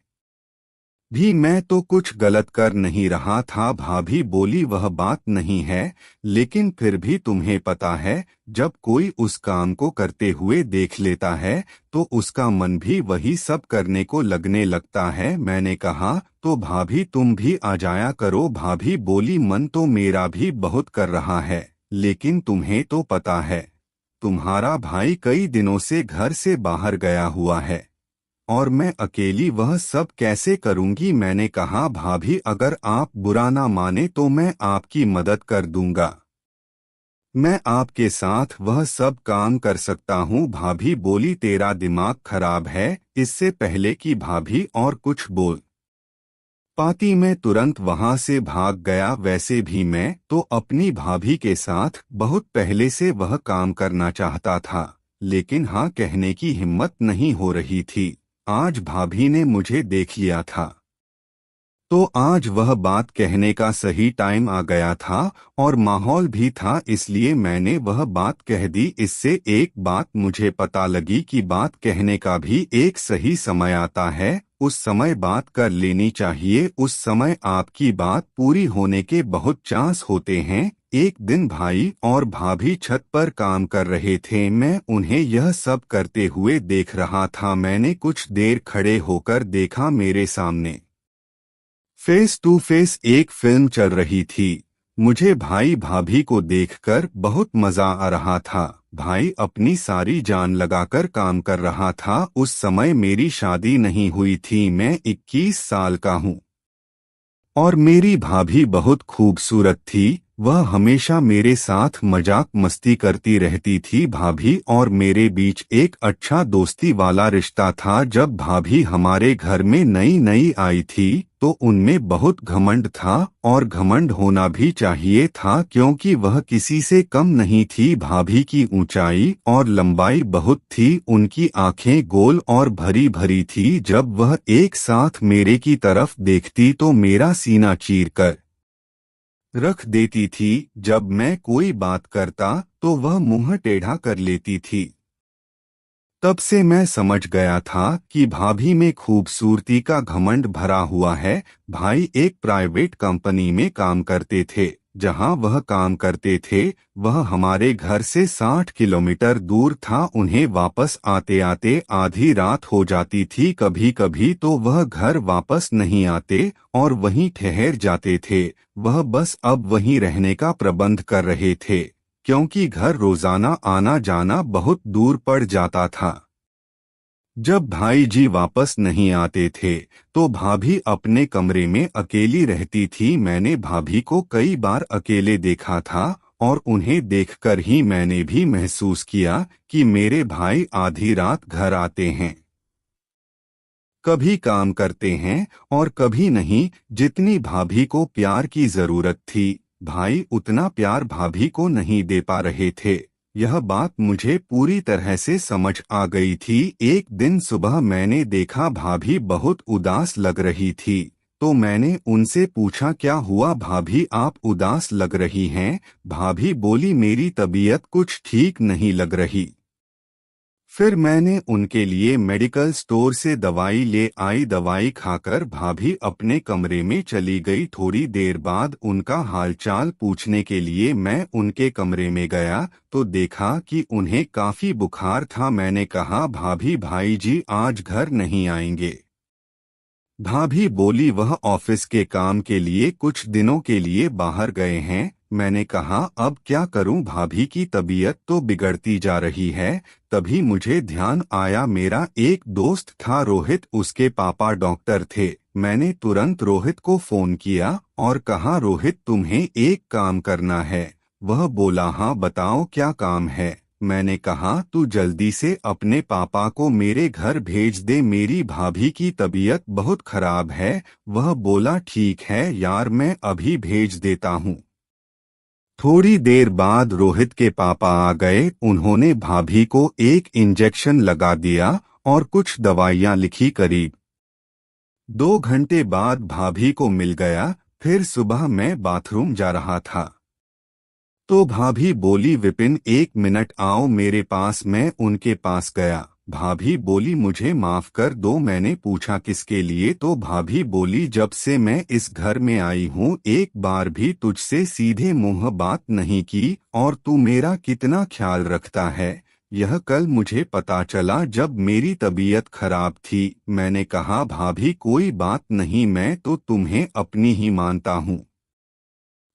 भी मैं तो कुछ गलत कर नहीं रहा था। भाभी बोली, वह बात नहीं है, लेकिन फिर भी तुम्हें पता है, जब कोई उस काम को करते हुए देख लेता है तो उसका मन भी वही सब करने को लगने लगता है। मैंने कहा, तो भाभी तुम भी आ जाया करो। भाभी बोली, मन तो मेरा भी बहुत कर रहा है, लेकिन तुम्हें तो पता है, तुम्हारा भाई कई दिनों से घर से बाहर गया हुआ है और मैं अकेली वह सब कैसे करूंगी। मैंने कहा, भाभी अगर आप बुरा ना माने तो मैं आपकी मदद कर दूंगा, मैं आपके साथ वह सब काम कर सकता हूँ। भाभी बोली, तेरा दिमाग खराब है। इससे पहले कि भाभी और कुछ बोल पाती मैं तुरंत वहां से भाग गया। वैसे भी मैं तो अपनी भाभी के साथ बहुत पहले से वह काम करना चाहता था, लेकिन हाँ कहने की हिम्मत नहीं हो रही थी। आज भाभी ने मुझे देख लिया था तो आज वह बात कहने का सही टाइम आ गया था और माहौल भी था, इसलिए मैंने वह बात कह दी। इससे एक बात मुझे पता लगी कि बात कहने का भी एक सही समय आता है। उस समय बात कर लेनी चाहिए, उस समय आपकी बात पूरी होने के बहुत चांस होते हैं। एक दिन भाई और भाभी छत पर काम कर रहे थे। मैं उन्हें यह सब करते हुए देख रहा था। मैंने कुछ देर खड़े होकर देखा, मेरे सामने फेस टू फेस एक फिल्म चल रही थी। मुझे भाई भाभी को देखकर बहुत मजा आ रहा था। भाई अपनी सारी जान लगाकर काम कर रहा था। उस समय मेरी शादी नहीं हुई थी, मैं 21 साल का हूँ और मेरी भाभी बहुत खूबसूरत थी। वह हमेशा मेरे साथ मजाक मस्ती करती रहती थी। भाभी और मेरे बीच एक अच्छा दोस्ती वाला रिश्ता था। जब भाभी हमारे घर में नई नई आई थी तो उनमें बहुत घमंड था, और घमंड होना भी चाहिए था क्योंकि वह किसी से कम नहीं थी। भाभी की ऊंचाई और लंबाई बहुत थी, उनकी आंखें गोल और भरी भरी थी। जब वह एक साथ मेरे की तरफ देखती तो मेरा सीना चीर कर रख देती थी। जब मैं कोई बात करता तो वह मुंह टेढ़ा कर लेती थी। तब से मैं समझ गया था कि भाभी में खूबसूरती का घमंड भरा हुआ है। भाई एक प्राइवेट कंपनी में काम करते थे। जहां वह काम करते थे वह हमारे घर से 60 किलोमीटर दूर था। उन्हें वापस आते आते आधी रात हो जाती थी। कभी कभी तो वह घर वापस नहीं आते और वहीं ठहर जाते थे। वह बस अब वहीं रहने का प्रबंध कर रहे थे, क्योंकि घर रोजाना आना जाना बहुत दूर पड़ जाता था। जब भाई जी वापस नहीं आते थे तो भाभी अपने कमरे में अकेली रहती थी। मैंने भाभी को कई बार अकेले देखा था और उन्हें देखकर ही मैंने भी महसूस किया कि मेरे भाई आधी रात घर आते हैं, कभी काम करते हैं और कभी नहीं। जितनी भाभी को प्यार की जरूरत थी, भाई उतना प्यार भाभी को नहीं दे पा रहे थे। यह बात मुझे पूरी तरह से समझ आ गई थी। एक दिन सुबह मैंने देखा भाभी बहुत उदास लग रही थी, तो मैंने उनसे पूछा, क्या हुआ भाभी, आप उदास लग रही हैं? भाभी बोली, मेरी तबीयत कुछ ठीक नहीं लग रही। फिर मैंने उनके लिए मेडिकल स्टोर से दवाई ले आई। दवाई खाकर भाभी अपने कमरे में चली गई। थोड़ी देर बाद उनका हालचाल पूछने के लिए मैं उनके कमरे में गया तो देखा कि उन्हें काफी बुखार था। मैंने कहा, भाभी भाई जी आज घर नहीं आएंगे? भाभी बोली, वह ऑफिस के काम के लिए कुछ दिनों के लिए बाहर गए हैं, मैंने कहा अब क्या करूं भाभी की तबीयत तो बिगड़ती जा रही है। तभी मुझे ध्यान आया मेरा एक दोस्त था रोहित, उसके पापा डॉक्टर थे। मैंने तुरंत रोहित को फोन किया और कहा रोहित तुम्हें एक काम करना है। वह बोला हाँ बताओ क्या काम है। मैंने कहा तू जल्दी से अपने पापा को मेरे घर भेज दे, मेरी भाभी की तबीयत बहुत खराब है। वह बोला ठीक है यार मैं अभी भेज देता हूँ। थोड़ी देर बाद रोहित के पापा आ गए। उन्होंने भाभी को एक इंजेक्शन लगा दिया और कुछ दवाइयाँ लिखी। करीब 2 घंटे बाद भाभी को मिल गया। फिर सुबह मैं बाथरूम जा रहा था तो भाभी बोली विपिन 1 मिनट आओ मेरे पास। मैं उनके पास गया। भाभी बोली मुझे माफ कर दो। मैंने पूछा किसके लिए, तो भाभी बोली जब से मैं इस घर में आई हूँ एक बार भी तुझसे सीधे मुंह बात नहीं की और तू मेरा कितना ख्याल रखता है यह कल मुझे पता चला जब मेरी तबीयत खराब थी। मैंने कहा भाभी कोई बात नहीं, मैं तो तुम्हें अपनी ही मानता हूँ।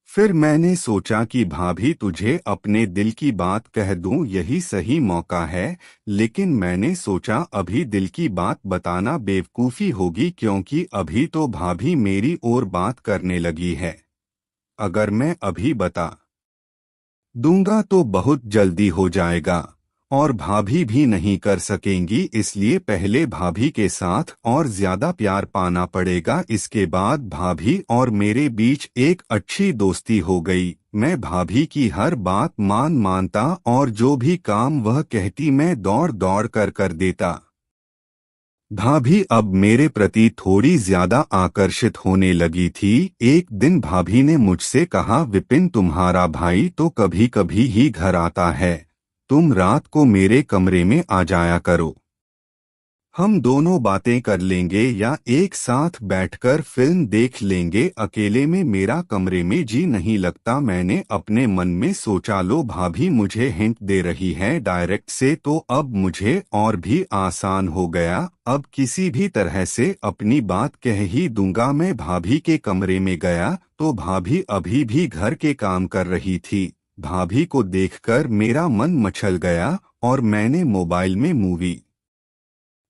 फिर मैंने सोचा कि भाभी तुझे अपने दिल की बात कह दूं, यही सही मौका है। लेकिन मैंने सोचा अभी दिल की बात बताना बेवकूफ़ी होगी क्योंकि अभी तो भाभी मेरी ओर बात करने लगी है। अगर मैं अभी बता दूंगा तो बहुत जल्दी हो जाएगा और भाभी भी नहीं कर सकेंगी, इसलिए पहले भाभी के साथ और ज्यादा प्यार पाना पड़ेगा। इसके बाद भाभी और मेरे बीच एक अच्छी दोस्ती हो गई। मैं भाभी की हर बात मानता और जो भी काम वह कहती मैं दौड़ दौड़ कर देता। भाभी अब मेरे प्रति थोड़ी ज्यादा आकर्षित होने लगी थी। एक दिन भाभी ने मुझसे कहा विपिन तुम्हारा भाई तो कभी कभी ही घर आता है, तुम रात को मेरे कमरे में आ जाया करो, हम दोनों बातें कर लेंगे या एक साथ बैठकर फिल्म देख लेंगे। अकेले में मेरा कमरे में जी नहीं लगता। मैंने अपने मन में सोचा लो भाभी मुझे हिंट दे रही है डायरेक्ट से, तो अब मुझे और भी आसान हो गया। अब किसी भी तरह से अपनी बात कह ही दूंगा। मैं भाभी के कमरे में गया तो भाभी अभी भी घर के काम कर रही थी। भाभी को देखकर मेरा मन मचल गया और मैंने मोबाइल में मूवी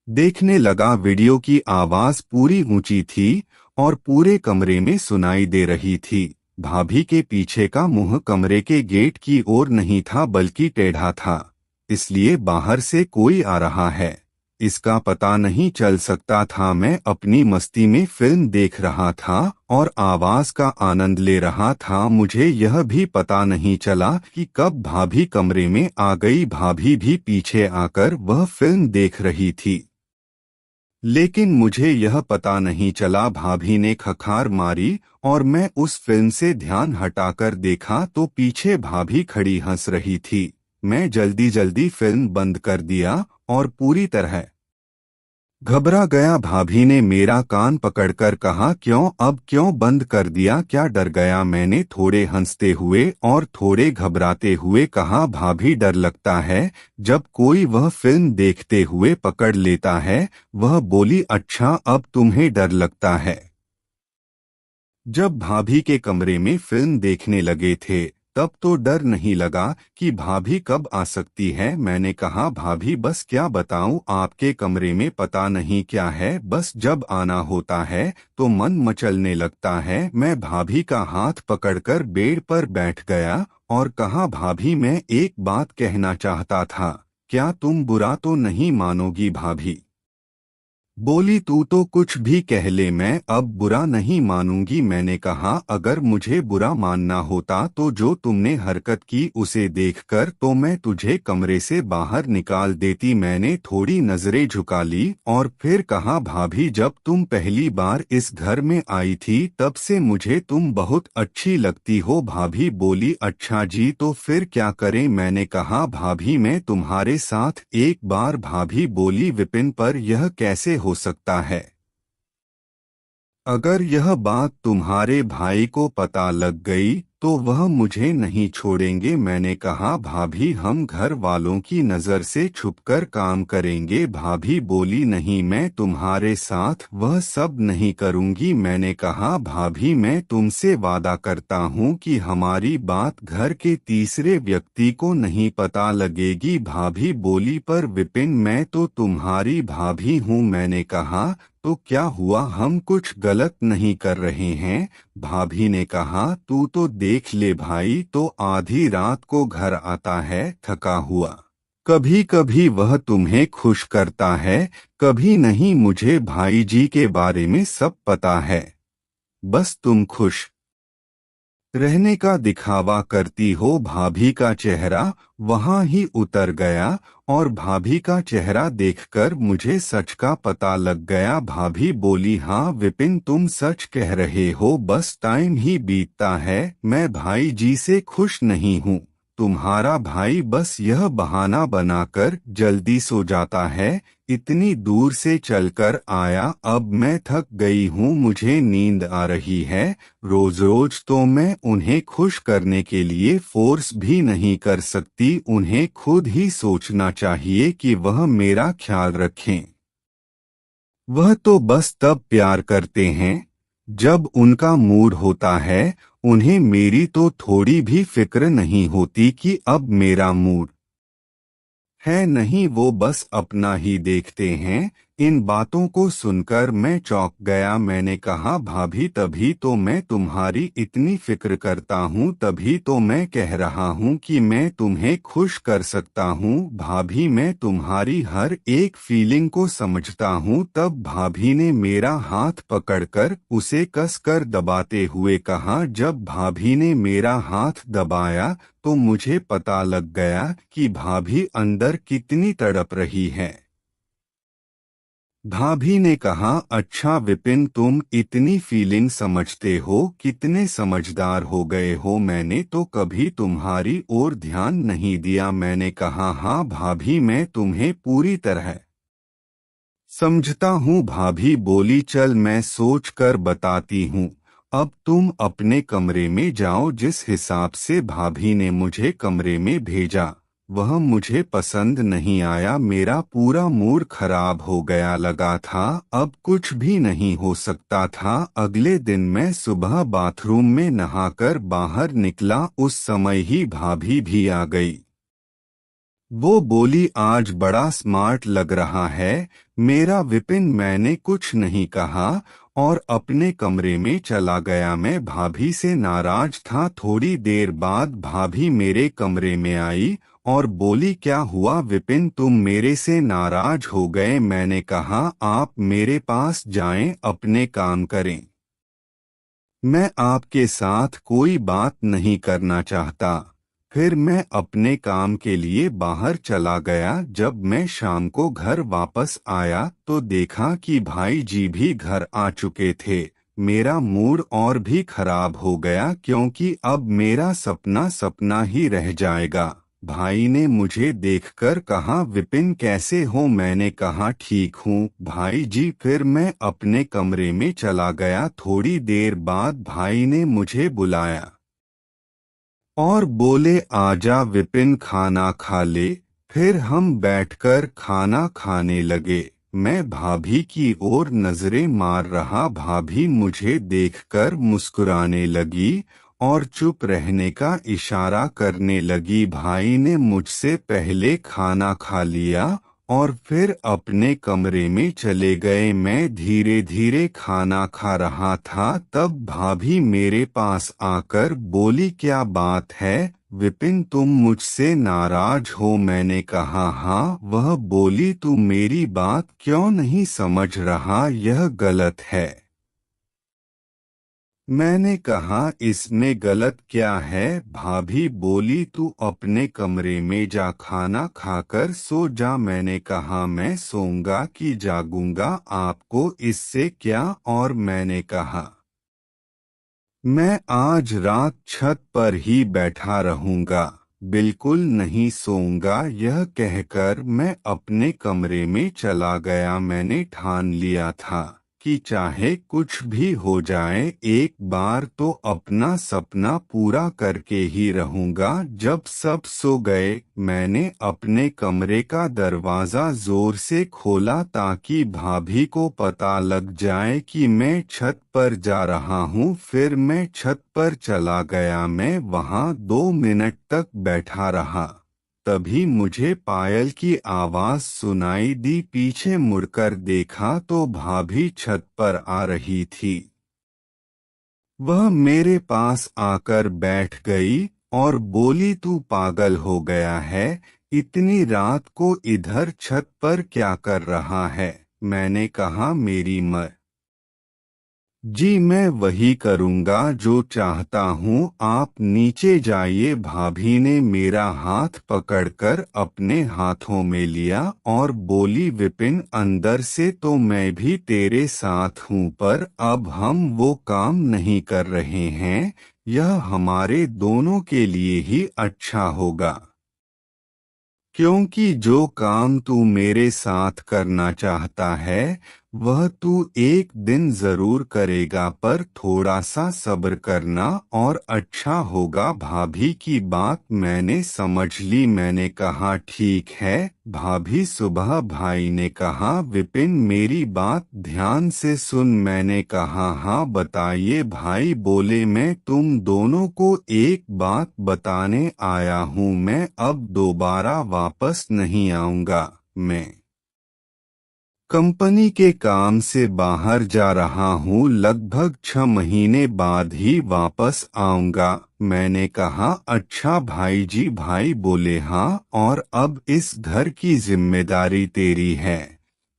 देखने लगा। वीडियो की आवाज पूरी ऊंची थी और पूरे कमरे में सुनाई दे रही थी। भाभी के पीछे का मुंह कमरे के गेट की ओर नहीं था बल्कि टेढ़ा था, इसलिए बाहर से कोई आ रहा है इसका पता नहीं चल सकता था। मैं अपनी मस्ती में फिल्म देख रहा था और आवाज का आनंद ले रहा था। मुझे यह भी पता नहीं चला कि कब भाभी कमरे में आ गई। भाभी भी पीछे आकर वह फिल्म देख रही थी, लेकिन मुझे यह पता नहीं चला। भाभी ने खखार मारी और मैं उस फिल्म से ध्यान हटाकर देखा तो पीछे भाभी खड़ी हंस रही थी। मैं जल्दी जल्दी फिल्म बंद कर दिया और पूरी तरह घबरा गया। भाभी ने मेरा कान पकड़कर कहा क्यों, अब क्यों बंद कर दिया, क्या डर गया? मैंने थोड़े हंसते हुए और थोड़े घबराते हुए कहा भाभी डर लगता है जब कोई वह फिल्म देखते हुए पकड़ लेता है। वह बोली अच्छा अब तुम्हें डर लगता है। जब भाभी के कमरे में फिल्म देखने लगे थे तब तो डर नहीं लगा कि भाभी कब आ सकती है। मैंने कहा भाभी बस क्या बताऊं, आपके कमरे में पता नहीं क्या है, बस जब आना होता है तो मन मचलने लगता है। मैं भाभी का हाथ पकड़कर बेड पर बैठ गया और कहा भाभी मैं एक बात कहना चाहता था, क्या तुम बुरा तो नहीं मानोगी? भाभी बोली तू तो कुछ भी कह ले, मैं अब बुरा नहीं मानूंगी। मैंने कहा अगर मुझे बुरा मानना होता तो जो तुमने हरकत की उसे देखकर तो मैं तुझे कमरे से बाहर निकाल देती। मैंने थोड़ी नजरें झुका ली और फिर कहा भाभी जब तुम पहली बार इस घर में आई थी तब से मुझे तुम बहुत अच्छी लगती हो। भाभी बोली अच्छा जी तो फिर क्या करें? मैंने कहा भाभी मैं तुम्हारे साथ एक बार। भाभी बोली विपिन पर यह कैसे हो सकता है? अगर यह बात तुम्हारे भाई को पता लग गई तो वह मुझे नहीं छोड़ेंगे। मैंने कहा भाभी हम घर वालों की नज़र से छुपकर काम करेंगे। भाभी बोली नहीं, मैं तुम्हारे साथ वह सब नहीं करूंगी। मैंने कहा भाभी मैं तुमसे वादा करता हूँ कि हमारी बात घर के तीसरे व्यक्ति को नहीं पता लगेगी। भाभी बोली पर विपिन मैं तो तुम्हारी भाभी हूँ। मैंने कहा तो क्या हुआ, हम कुछ गलत नहीं कर रहे हैं। भाभी ने कहा तू तो देख ले भाई तो आधी रात को घर आता है थका हुआ, कभी कभी वह तुम्हें खुश करता है कभी नहीं। मुझे भाई जी के बारे में सब पता है, बस तुम खुश रहने का दिखावा करती हो। भाभी का चेहरा वहां ही उतर गया और भाभी का चेहरा देखकर मुझे सच का पता लग गया। भाभी बोली हाँ विपिन तुम सच कह रहे हो, बस टाइम ही बीतता है। मैं भाई जी से खुश नहीं हूँ। तुम्हारा भाई बस यह बहाना बनाकर जल्दी सो जाता है। इतनी दूर से चलकर आया, अब मैं थक गई हूँ, मुझे नींद आ रही है। रोज रोज तो मैं उन्हें खुश करने के लिए फोर्स भी नहीं कर सकती। उन्हें खुद ही सोचना चाहिए कि वह मेरा ख्याल रखें। वह तो बस तब प्यार करते हैं जब उनका मूड होता है। उन्हें मेरी तो थोड़ी भी फिक्र नहीं होती कि अब मेरा मूड है नहीं, वो बस अपना ही देखते हैं। इन बातों को सुनकर मैं चौंक गया। मैंने कहा भाभी तभी तो मैं तुम्हारी इतनी फिक्र करता हूँ, तभी तो मैं कह रहा हूँ कि मैं तुम्हें खुश कर सकता हूँ। भाभी मैं तुम्हारी हर एक फीलिंग को समझता हूँ। तब भाभी ने मेरा हाथ पकड़कर उसे कसकर दबाते हुए कहा। जब भाभी ने मेरा हाथ दबाया तो मुझे पता लग गया कि भाभी अंदर कितनी तड़प रही है। भाभी ने कहा अच्छा विपिन तुम इतनी फीलिंग समझते हो, कितने समझदार हो गए हो। मैंने तो कभी तुम्हारी ओर ध्यान नहीं दिया। मैंने कहा हाँ भाभी मैं तुम्हें पूरी तरह समझता हूँ। भाभी बोली चल मैं सोच कर बताती हूँ, अब तुम अपने कमरे में जाओ। जिस हिसाब से भाभी ने मुझे कमरे में भेजा वह मुझे पसंद नहीं आया। मेरा पूरा मूड खराब हो गया लगा था अब कुछ भी नहीं हो सकता था। अगले दिन मैं सुबह बाथरूम में नहाकर बाहर निकला, उस समय ही भाभी भी आ गई। वो बोली आज बड़ा स्मार्ट लग रहा है मेरा विपिन। मैंने कुछ नहीं कहा और अपने कमरे में चला गया। मैं भाभी से नाराज था। थोड़ी देर बाद भाभी मेरे कमरे में आई और बोली क्या हुआ विपिन, तुम मेरे से नाराज हो गए। मैंने कहा आप मेरे पास जाएं, अपने काम करें, मैं आपके साथ कोई बात नहीं करना चाहता। फिर मैं अपने काम के लिए बाहर चला गया। जब मैं शाम को घर वापस आया तो देखा कि भाई जी भी घर आ चुके थे। मेरा मूड और भी खराब हो गया क्योंकि अब मेरा सपना सपना ही रह जाएगा। भाई ने मुझे देखकर कहा विपिन कैसे हो। मैंने कहा ठीक हूँ भाई जी। फिर मैं अपने कमरे में चला गया। थोड़ी देर बाद भाई ने मुझे बुलाया और बोले आजा विपिन खाना खा ले। फिर हम बैठकर खाना खाने लगे। मैं भाभी की ओर नजरें मार रहा। भाभी मुझे देखकर मुस्कुराने लगी और चुप रहने का इशारा करने लगी। भाई ने मुझसे पहले खाना खा लिया और फिर अपने कमरे में चले गए। मैं धीरे धीरे खाना खा रहा था, तब भाभी मेरे पास आकर बोली क्या बात है विपिन, तुम मुझसे नाराज हो। मैंने कहा हाँ। वह बोली तू मेरी बात क्यों नहीं समझ रहा, यह गलत है। मैंने कहा इसमें गलत क्या है। भाभी बोली तू अपने कमरे में जा, खाना खाकर सो जा। मैंने कहा मैं सोऊंगा कि जागूंगा, आपको इससे क्या। और मैंने कहा मैं आज रात छत पर ही बैठा रहूंगा, बिल्कुल नहीं सोऊंगा। यह कहकर मैं अपने कमरे में चला गया। मैंने ठान लिया था कि चाहे कुछ भी हो जाए एक बार तो अपना सपना पूरा करके ही रहूंगा। जब सब सो गए मैंने अपने कमरे का दरवाज़ा जोर से खोला ताकि भाभी को पता लग जाए कि मैं छत पर जा रहा हूँ। फिर मैं छत पर चला गया। मैं वहाँ 2 मिनट तक बैठा रहा। तभी मुझे पायल की आवाज सुनाई दी। पीछे मुड़कर देखा तो भाभी छत पर आ रही थी। वह मेरे पास आकर बैठ गई और बोली, तू पागल हो गया है? इतनी रात को इधर छत पर क्या कर रहा है? मैंने कहा, मेरी जी मैं वही करूंगा जो चाहता हूँ। आप नीचे जाइए। भाभी ने मेरा हाथ पकड़कर अपने हाथों में लिया और बोली, विपिन अंदर से तो मैं भी तेरे साथ हूँ पर अब हम वो काम नहीं कर रहे हैं। यह हमारे दोनों के लिए ही अच्छा होगा, क्योंकि जो काम तू मेरे साथ करना चाहता है वह तू एक दिन जरूर करेगा, पर थोड़ा सा सब्र करना और अच्छा होगा। भाभी की बात मैंने समझ ली। मैंने कहा, ठीक है भाभी। सुबह भाई ने कहा, विपिन मेरी बात ध्यान से सुन। मैंने कहा, हाँ बताइए भाई। बोले, मैं तुम दोनों को एक बात बताने आया हूँ। मैं अब दोबारा वापस नहीं आऊंगा। मैं कंपनी के काम से बाहर जा रहा हूँ। लगभग 6 महीने बाद ही वापस आऊंगा। मैंने कहा, अच्छा भाई जी। भाई बोले, हाँ, और अब इस घर की जिम्मेदारी तेरी है।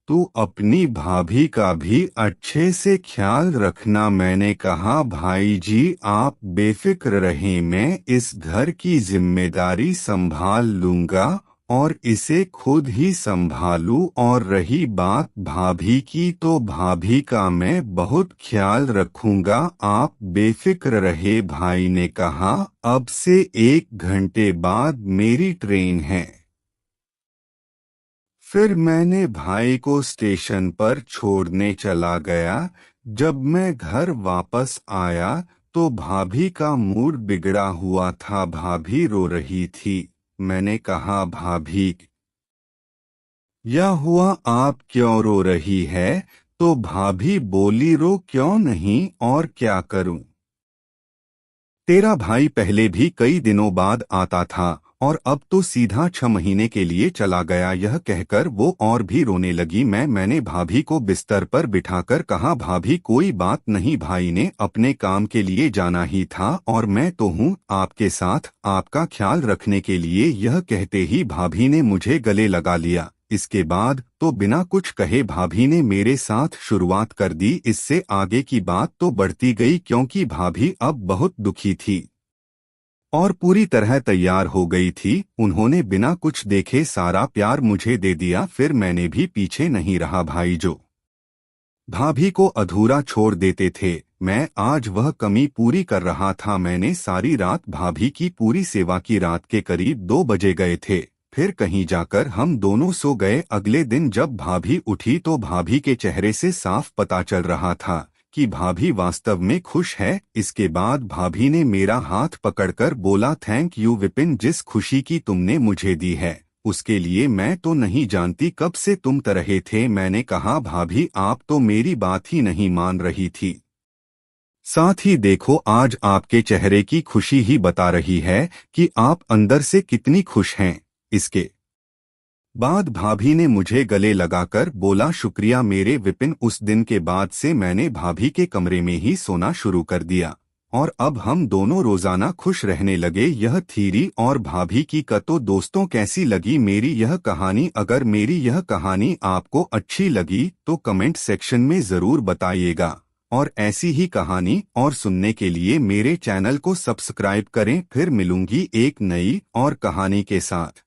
तू अपनी भाभी का भी अच्छे से ख्याल रखना। मैंने कहा, भाई जी आप बेफिक्र रहें, मैं इस घर की जिम्मेदारी संभाल लूंगा और इसे खुद ही संभालूं। और रही बात भाभी की, तो भाभी का मैं बहुत ख्याल रखूंगा। आप बेफिक्र रहे। भाई ने कहा, अब से 1 घंटे बाद मेरी ट्रेन है। फिर मैंने भाई को स्टेशन पर छोड़ने चला गया। जब मैं घर वापस आया तो भाभी का मूड बिगड़ा हुआ था। भाभी रो रही थी। मैंने कहा, भाभी क्या हुआ? आप क्यों रो रही है? तो भाभी बोली, रो क्यों नहीं, और क्या करूं? तेरा भाई पहले भी कई दिनों बाद आता था और अब तो सीधा 6 महीने के लिए चला गया। यह कहकर वो और भी रोने लगी। मैंने भाभी को बिस्तर पर बिठाकर कहा, भाभी कोई बात नहीं, भाई ने अपने काम के लिए जाना ही था और मैं तो हूँ आपके साथ, आपका ख्याल रखने के लिए। यह कहते ही भाभी ने मुझे गले लगा लिया। इसके बाद तो बिना कुछ कहे भाभी ने मेरे साथ शुरुआत कर दी। इससे आगे की बात तो बढ़ती गई, क्योंकि भाभी अब बहुत दुखी थी और पूरी तरह तैयार हो गई थी। उन्होंने बिना कुछ देखे सारा प्यार मुझे दे दिया। फिर मैंने भी पीछे नहीं रहा। भाई जो भाभी को अधूरा छोड़ देते थे, मैं आज वह कमी पूरी कर रहा था। मैंने सारी रात भाभी की पूरी सेवा की। रात के करीब 2 बजे गए थे। फिर कहीं जाकर हम दोनों सो गए। अगले दिन जब भाभी उठी तो भाभी के चेहरे से साफ पता चल रहा था कि भाभी वास्तव में खुश है। इसके बाद भाभी ने मेरा हाथ पकड़कर बोला, थैंक यू विपिन, जिस खुशी की तुमने मुझे दी है उसके लिए। मैं तो नहीं जानती कब से तुम तरहे थे। मैंने कहा, भाभी आप तो मेरी बात ही नहीं मान रही थी। साथ ही देखो, आज आपके चेहरे की खुशी ही बता रही है कि आप अंदर से कितनी खुश हैं। इसके बाद भाभी ने मुझे गले लगाकर बोला, शुक्रिया मेरे विपिन। उस दिन के बाद से मैंने भाभी के कमरे में ही सोना शुरू कर दिया और अब हम दोनों रोजाना खुश रहने लगे। यह थीरी और भाभी की तो दोस्तों कैसी लगी मेरी यह कहानी? अगर मेरी यह कहानी आपको अच्छी लगी तो कमेंट सेक्शन में जरूर बताइएगा और ऐसी ही कहानी और सुनने के लिए मेरे चैनल को सब्सक्राइब करें। फिर मिलूंगी एक नई और कहानी के साथ।